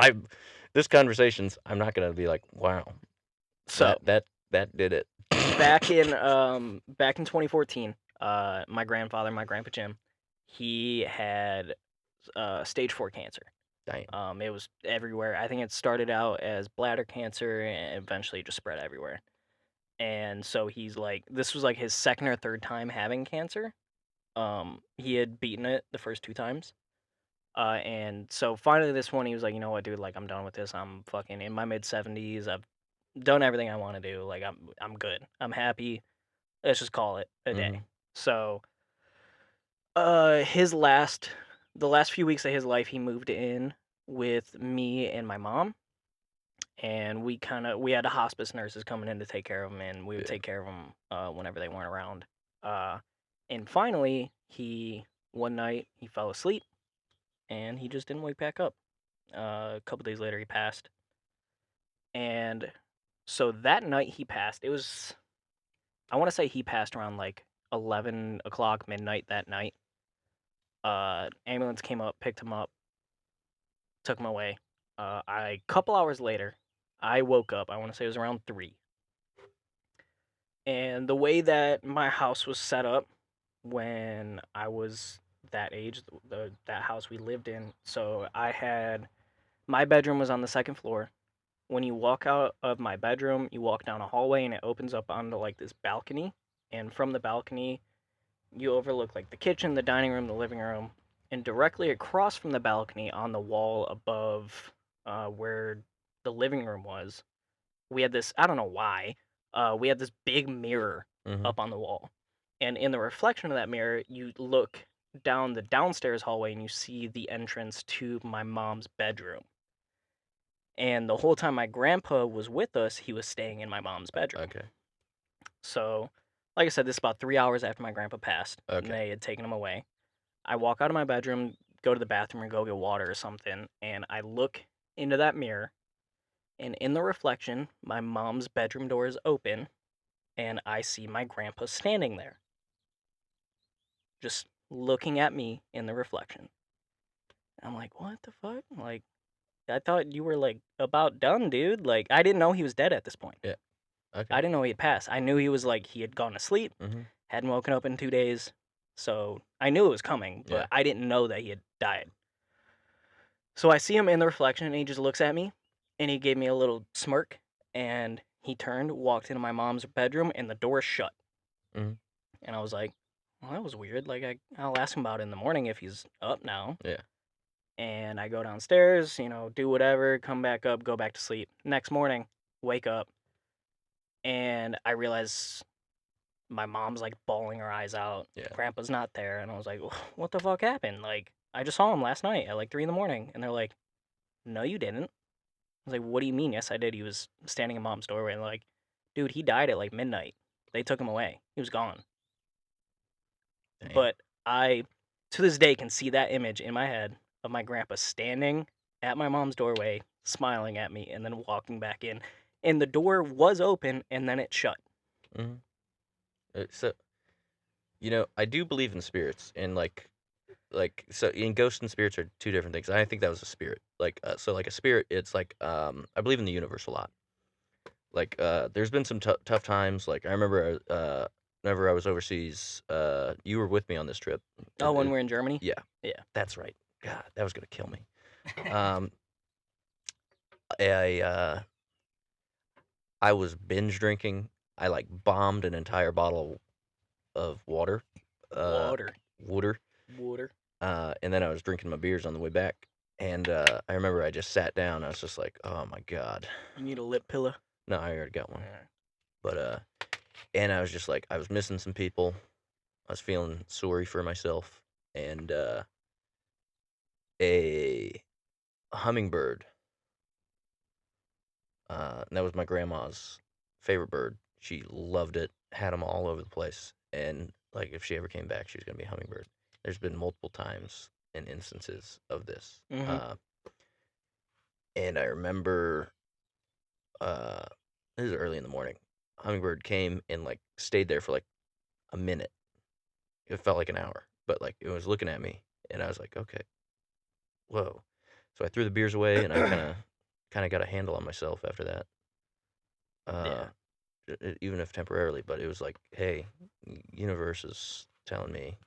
this conversation's, I'm not going to be like, wow, So that did it. back in 2014, my grandfather, my grandpa Jim, he had stage 4 cancer. Damn. It was everywhere. I think it started out as bladder cancer and eventually just spread everywhere. And so he's like, this was like his second or third time having cancer. He had beaten it the first 2 times. And so finally this one, he was like, you know what, dude, like I'm done with this. I'm fucking in my mid 70s. I've done everything I want to do. Like I'm good. I'm happy. Let's just call it a day. Mhm. So, the last few weeks of his life, he moved in with me and my mom, and we had hospice nurses coming in to take care of him, and we would Yeah. take care of him whenever they weren't around. Uh, and finally, one night he fell asleep, and he just didn't wake back up. A couple days later, he passed, and so that night he passed. It was I want to say he passed around like 11 o'clock midnight that night. Ambulance came up, picked him up, took him away. A couple hours later, I woke up. I want to say it was around 3. And the way that my house was set up when I was that age, that house we lived in, so my bedroom was on the second floor. When you walk out of my bedroom, you walk down a hallway and it opens up onto like this balcony. And from the balcony, you overlook like the kitchen, the dining room, the living room, and directly across from the balcony on the wall above where the living room was, we had this, I don't know why, we had this big mirror Mhm. up on the wall. And in the reflection of that mirror, you look down the downstairs hallway and you see the entrance to my mom's bedroom. And the whole time my grandpa was with us, he was staying in my mom's bedroom. Okay. So, like I said, this is about 3 hours after my grandpa passed, and Okay. they had taken him away. I walk out of my bedroom, go to the bathroom, and go get water or something, and I look into that mirror, and in the reflection, my mom's bedroom door is open, and I see my grandpa standing there, just looking at me in the reflection. I'm like, what the fuck? Like, I thought you were like about done, dude. Like, I didn't know he was dead at this point. Yeah. Okay. I didn't know he had passed. I knew he had gone to sleep, Mhm. hadn't woken up in 2 days. So I knew it was coming, but Yeah. I didn't know that he had died. So I see him in the reflection and he just looks at me and he gave me a little smirk and he turned, walked into my mom's bedroom and the door shut. Mhm. And I was like, well, that was weird. Like, I'll ask him about it in the morning if he's up now. Yeah. And I go downstairs, do whatever, come back up, go back to sleep. Next morning, wake up and I realize my mom's like bawling her eyes out. Yeah. Grandpa's not there. And I was like, what the fuck happened? Like, I just saw him last night at like 3 in the morning. And they're like, no, you didn't. I was like, what do you mean? Yes, I did. He was standing in mom's doorway. And like, dude, he died at like midnight. They took him away. He was gone. Damn. But I, to this day, can see that image in my head of my grandpa standing at my mom's doorway, smiling at me, and then walking back in. And the door was open and then it shut. Mhm. So, I do believe in spirits, and so in ghosts and spirits are two different things. I think that was a spirit. So like a spirit, it's like I believe in the universe a lot. Like there's been some tough times. Like I remember whenever I was overseas, you were with me on this trip. Oh, when we're in Germany? Yeah, Yeah. that's right. God, that was gonna kill me. Um, I I was binge drinking. I like bombed an entire bottle of water. Water. Water. Water. And then I was drinking my beers on the way back. And I remember I just sat down. I was just like, oh my God. You need a lip pillow? No, I already got one. Yeah. But, and I was just like, I was missing some people. I was feeling sorry for myself. And a hummingbird, and that was my grandma's favorite bird. She loved it, had them all over the place. And like if she ever came back, she was gonna be a hummingbird. There's been multiple times and instances of this. Mm-hmm. And I remember uh this is early in the morning. Hummingbird came and like stayed there for like a minute. It felt like an hour, but like it was looking at me, and I was like, okay, whoa. So I threw the beers away, and I kind of got a handle on myself after that. Uh, Yeah. Even if temporarily, but it was like, hey, universe is telling me,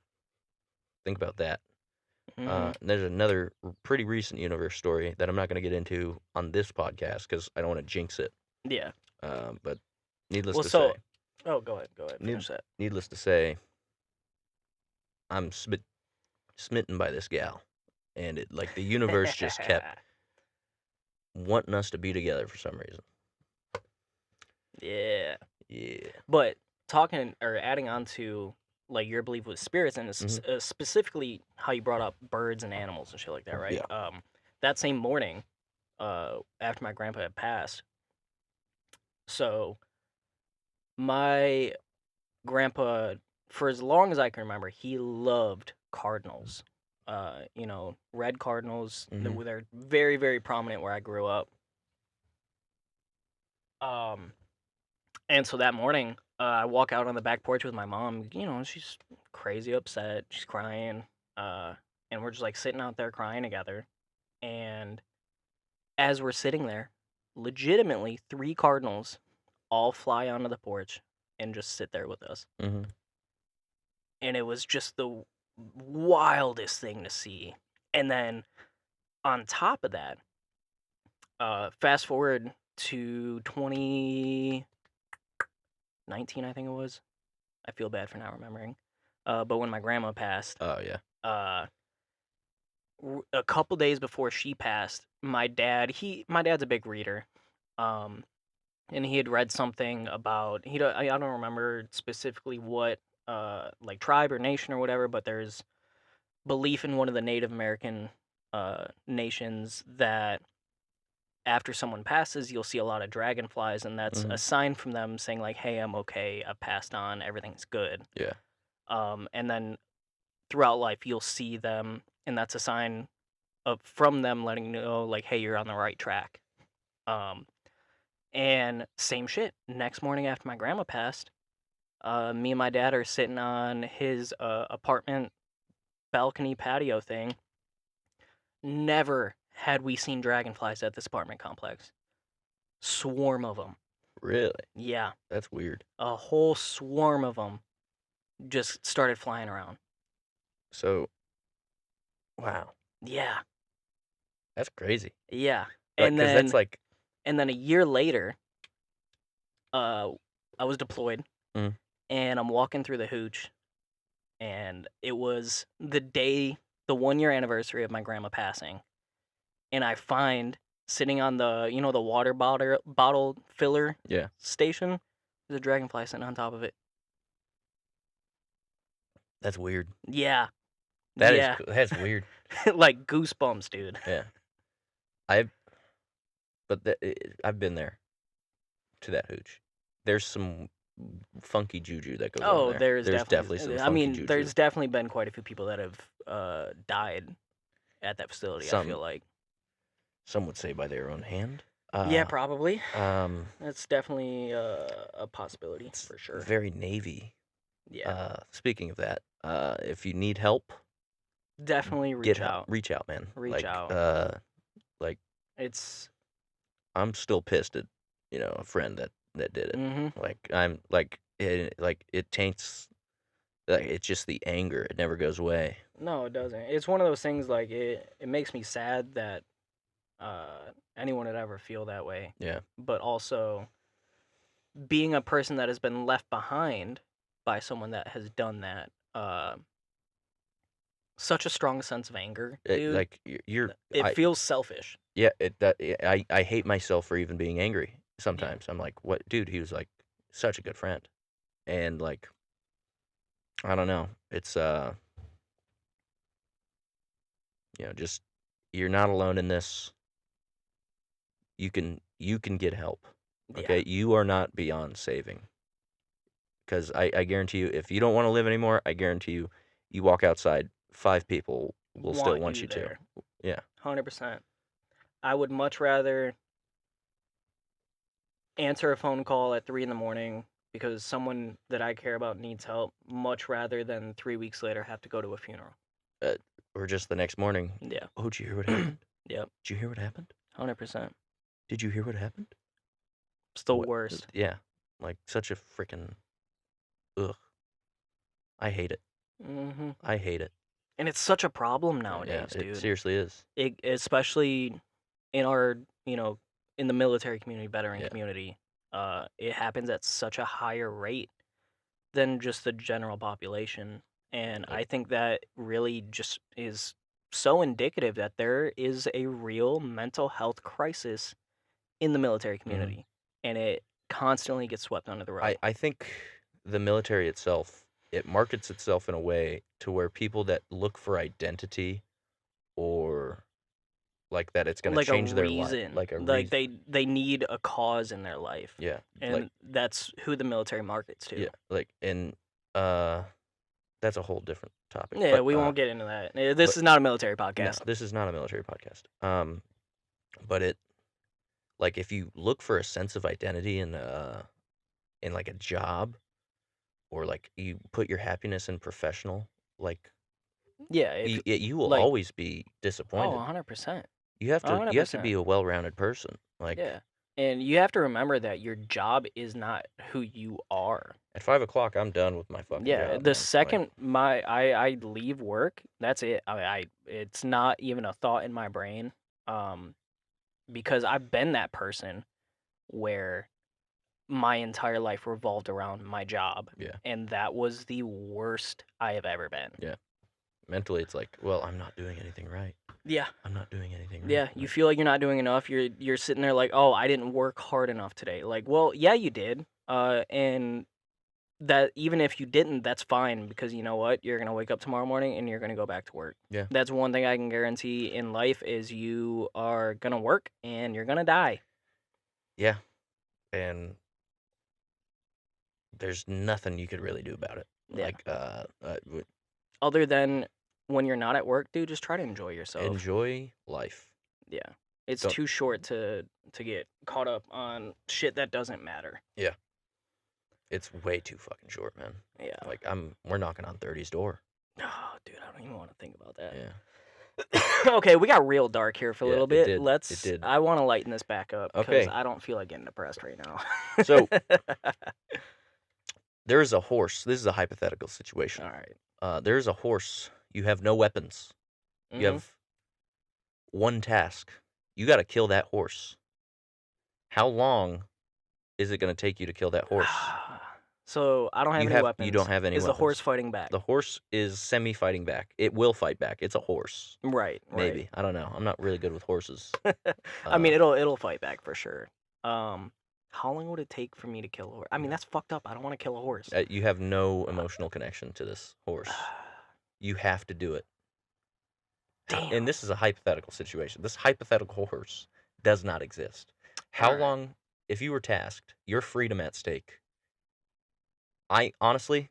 think about that. Mm-hmm. And there's another pretty recent universe story that I'm not going to get into on this podcast because I don't want to jinx it. Yeah. But needless Well, to say, oh, go ahead. Go ahead. need, Finish that. needless to say, I'm smitten by this gal, and it like the universe just kept wanting us to be together for some reason. Yeah. Yeah. But talking or adding on to like your belief with spirits and Mhm. specifically how you brought up birds and animals and shit like that, right? Yeah. That same morning, after my grandpa had passed, so my grandpa, for as long as I can remember, he loved cardinals. Red cardinals. Mhm. They're very, very prominent where I grew up. Um, and so that morning, I walk out on the back porch with my mom. She's crazy upset. She's crying. And we're just like sitting out there crying together. And as we're sitting there, legitimately 3 cardinals all fly onto the porch and just sit there with us. Mhm. And it was just the wildest thing to see. And then on top of that, fast forward to 2019, I think it was. I feel bad for not remembering. But when my grandma passed, Oh yeah. uh, a couple days before she passed, my dad's a big reader, um, and he had read something about I don't remember specifically what like tribe or nation or whatever, but there's belief in one of the Native American nations that after someone passes, you'll see a lot of dragonflies, and that's a Mhm. sign from them saying like, "Hey, I'm okay. I've passed on. Everything's good." Yeah. And then throughout life, you'll see them, and that's a sign of from them letting you know like, "Hey, you're on the right track." Um, and same shit. Next morning after my grandma passed, me and my dad are sitting on his apartment balcony patio thing. Never had we seen dragonflies at this apartment complex. Swarm of them. Really? Yeah, That's weird. a whole swarm of them just started flying around. So, wow, Yeah, that's crazy. yeah. Like, And cause that's then like, and then a year later, uh, I was deployed, mm, and I'm walking through the hooch, and it was the 1 year anniversary of my grandma passing, and I find sitting on the water bottle filler yeah, station, there's a dragonfly sitting on top of it. that's weird. Yeah, That is yeah, that's weird. like goosebumps, dude. Yeah. I've but I've been there to that hooch. There's some funky juju that goes on Oh, there. there's There's definitely definitely. some I funky mean, juju. there's definitely been quite a few people that have died at that facility. I Some feel like. some would say by their own hand. Yeah, probably. Um, That's definitely a possibility it's for sure. very Navy. Yeah, Speaking of that, if you need help, definitely get reach help. out. Reach out, man. Reach out. Like It's. I'm still pissed at, a friend that did it. Mm-hmm. Like I'm like it taints. Like it's just the anger. It never goes away. No, it doesn't. It's one of those things like it makes me sad that anyone would ever feel that way. Yeah. But also being a person that has been left behind by someone that has done that, such a strong sense of anger, dude. Like you're It I feels selfish. yeah. I hate myself for even being angry. Sometimes I'm like, what, dude? He was like such a good friend, and like I don't know. It's just you're not alone in this. You can get help. Yeah. Okay, you are not beyond saving. Because I guarantee you, if you don't want to live anymore, I guarantee you, you walk outside, 5 people will still want you to. there. Yeah. 100%. I would much rather answer a phone call at 3 in the morning because someone that I care about needs help, much rather than 3 weeks later have to go to a funeral. Or just the next morning. Yeah. Oh, did you hear what happened? Yep. Did you hear what happened? 100%. Did you hear what happened? It's the worst. Yeah. Like, such a freaking... Ugh. I hate it. Mm-hmm. I hate it. And it's such a problem nowadays, Yeah, dude. it seriously is. Especially in our, in the military community, veteran community, it happens at such a higher rate than just the general population. And I think that really just is so indicative that there is a real mental health crisis in the military community. And it constantly gets swept under the rug. I think the military itself, it markets itself in a way to where people that look for identity or like that it's going to change their life. Like a reason. They need a cause in their life. Yeah. And that's who the military markets to. Yeah. Like, and that's a whole different topic. Yeah, we won't get into that. This is not a military podcast. No, this is not a military podcast. But it, like, if you look for a sense of identity in like a job, or like you put your happiness in professional, like, yeah, you will always be disappointed. Oh, 100%. You have to be a well-rounded person. Like, yeah, and you have to remember that your job is not who you are. At 5 o'clock, I'm done with my fucking job. The second I leave work, that's it. It's not even a thought in my brain, because I've been that person where my entire life revolved around my job. Yeah. And that was the worst I have ever been. Yeah. Mentally, it's like, well, I'm not doing anything right. Yeah. I'm not doing anything right. Yeah, you feel like you're not doing enough. You're sitting there like, oh, I didn't work hard enough today. Like, well, yeah, you did. And that even if you didn't, that's fine, because you know what? You're gonna wake up tomorrow morning and you're gonna go back to work. Yeah. That's one thing I can guarantee in life is you are gonna work and you're gonna die. Yeah. And there's nothing you could really do about it. Yeah. Like, other than when you're not at work, dude, just try to enjoy yourself. Enjoy life. Yeah. It's too short to get caught up on shit that doesn't matter. Yeah. It's way too fucking short, man. Yeah. Like, we're knocking on 30's door. Oh, dude, I don't even want to think about that. Yeah. Okay, we got real dark here for a little bit. It did. I want to lighten this back up because Okay. I don't feel like getting depressed right now. So, there is a horse. This is a hypothetical situation. All right. There is a horse. You have no weapons. Mhm. You have one task. You got to kill that horse. How long is it going to take you to kill that horse? So I don't have any weapons. You don't have any weapons. Is the horse fighting back? The horse is semi-fighting back. It will fight back. It's a horse. Right. Maybe. I don't know. I'm not really good with horses. I mean, it'll fight back for sure. How long would it take for me to kill a horse? I mean, that's fucked up. I don't want to kill a horse. You have no emotional connection to this horse. You have to do it. Damn. And this is a hypothetical situation. This hypothetical horse does not exist. How long, if you were tasked, your freedom at stake? Honestly,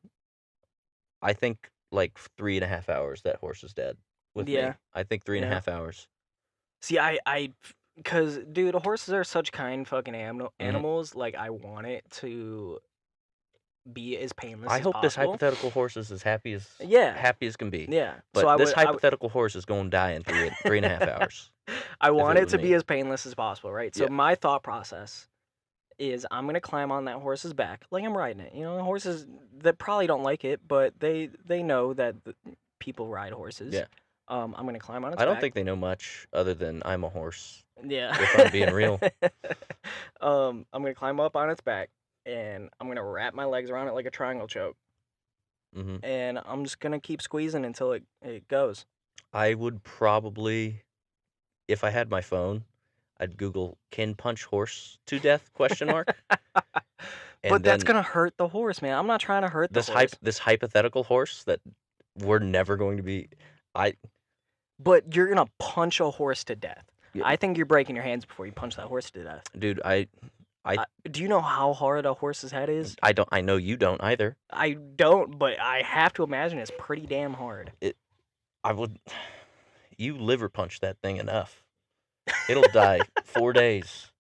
I think like 3.5 hours that horse is dead with me. I think 3.5 hours. See, because, dude, horses are such kind fucking animals. Like, I want it to be as painless as possible. I hope this hypothetical horse is as happy as can be. Yeah. But so this hypothetical horse is going to die in 3.5 hours. I want it to be as painless as possible, right? So my thought process is I'm going to climb on that horse's back like I'm riding it. You know, horses that probably don't like it, but they know that people ride horses. Yeah. I'm going to climb on its back. I don't think they know much other than I'm a horse. Yeah. If I'm being real. I'm going to climb up on its back, and I'm going to wrap my legs around it like a triangle choke. Mm-hmm. And I'm just going to keep squeezing until it goes. I would probably, if I had my phone, I'd Google "can punch horse to death?" ? But that's going to hurt the horse, man. I'm not trying to hurt the horse. This hypothetical horse that we're never going to be... But you're going to punch a horse to death. Yeah. I think you're breaking your hands before you punch that horse to death. Dude, Do you know how hard a horse's head is? I know you don't either. I don't, but I have to imagine it's pretty damn hard. I would. You liver punch that thing enough, it'll die 4 days.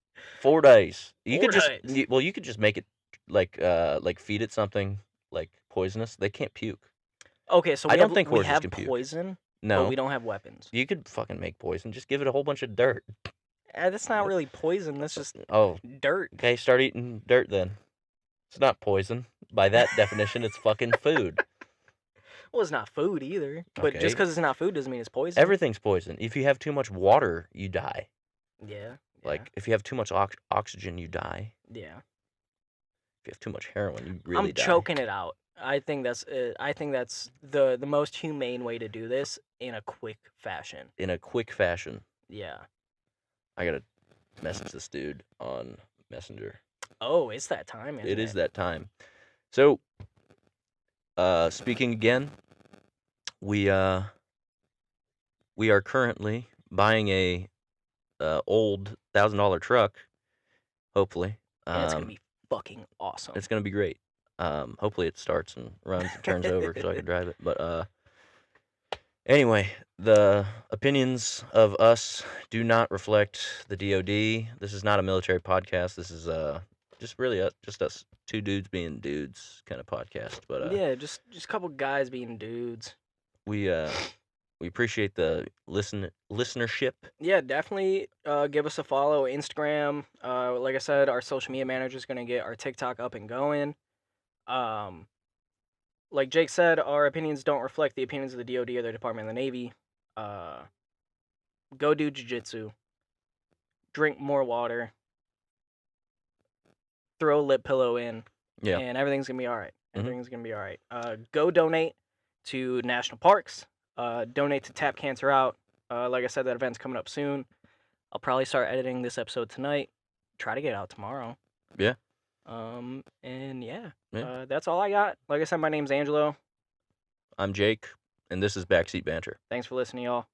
4 days. You 4 could just days. you could just make it like feed it something like poisonous. They can't puke. Okay, so I we don't have think we horses have can puke. poison, but No, we don't have weapons. you could fucking make poison. Just give it a whole bunch of dirt. That's not really poison. That's just Oh, dirt. okay. Start eating dirt then. It's not poison. By that definition, it's fucking food. Well, it's not food either. But Okay. just because it's not food doesn't mean it's poison. Everything's poison. If you have too much water, you die. Yeah. Like if you have too much oxygen, you die. Yeah. If you have too much heroin, you really die. I'm choking it out. I think that's the most humane way to do this in a quick fashion. In a quick fashion. Yeah. I gotta message this dude on Messenger. Oh, it's that time, isn't it? It is that time. So, speaking again, we are currently buying a old $1,000 truck. Hopefully, And it's gonna be fucking awesome. it's gonna be great. Hopefully it starts and runs and turns over so I can drive it. But anyway, the opinions of us do not reflect the DoD. This is not a military podcast. This is just really just us two dudes being dudes kind of podcast. But yeah, just a couple guys being dudes. we appreciate the listenership. Yeah, definitely give us a follow. Instagram. Like I said, our social media manager is gonna get our TikTok up and going. Like Jake said, our opinions don't reflect the opinions of the DoD or the Department of the Navy. Go do jiu-jitsu. Drink more water. Throw a lip pillow in. Yeah. And everything's gonna be all right. Mhm. Everything's gonna be all right. Go donate to national parks. Donate to Tap Cancer Out. Like I said, that event's coming up soon. I'll probably start editing this episode tonight. Try to get it out tomorrow. Yeah. And yeah. Yeah. That's all I got. Like I said, my name's Angelo. I'm Jake, and this is Backseat Banter. Thanks for listening, y'all.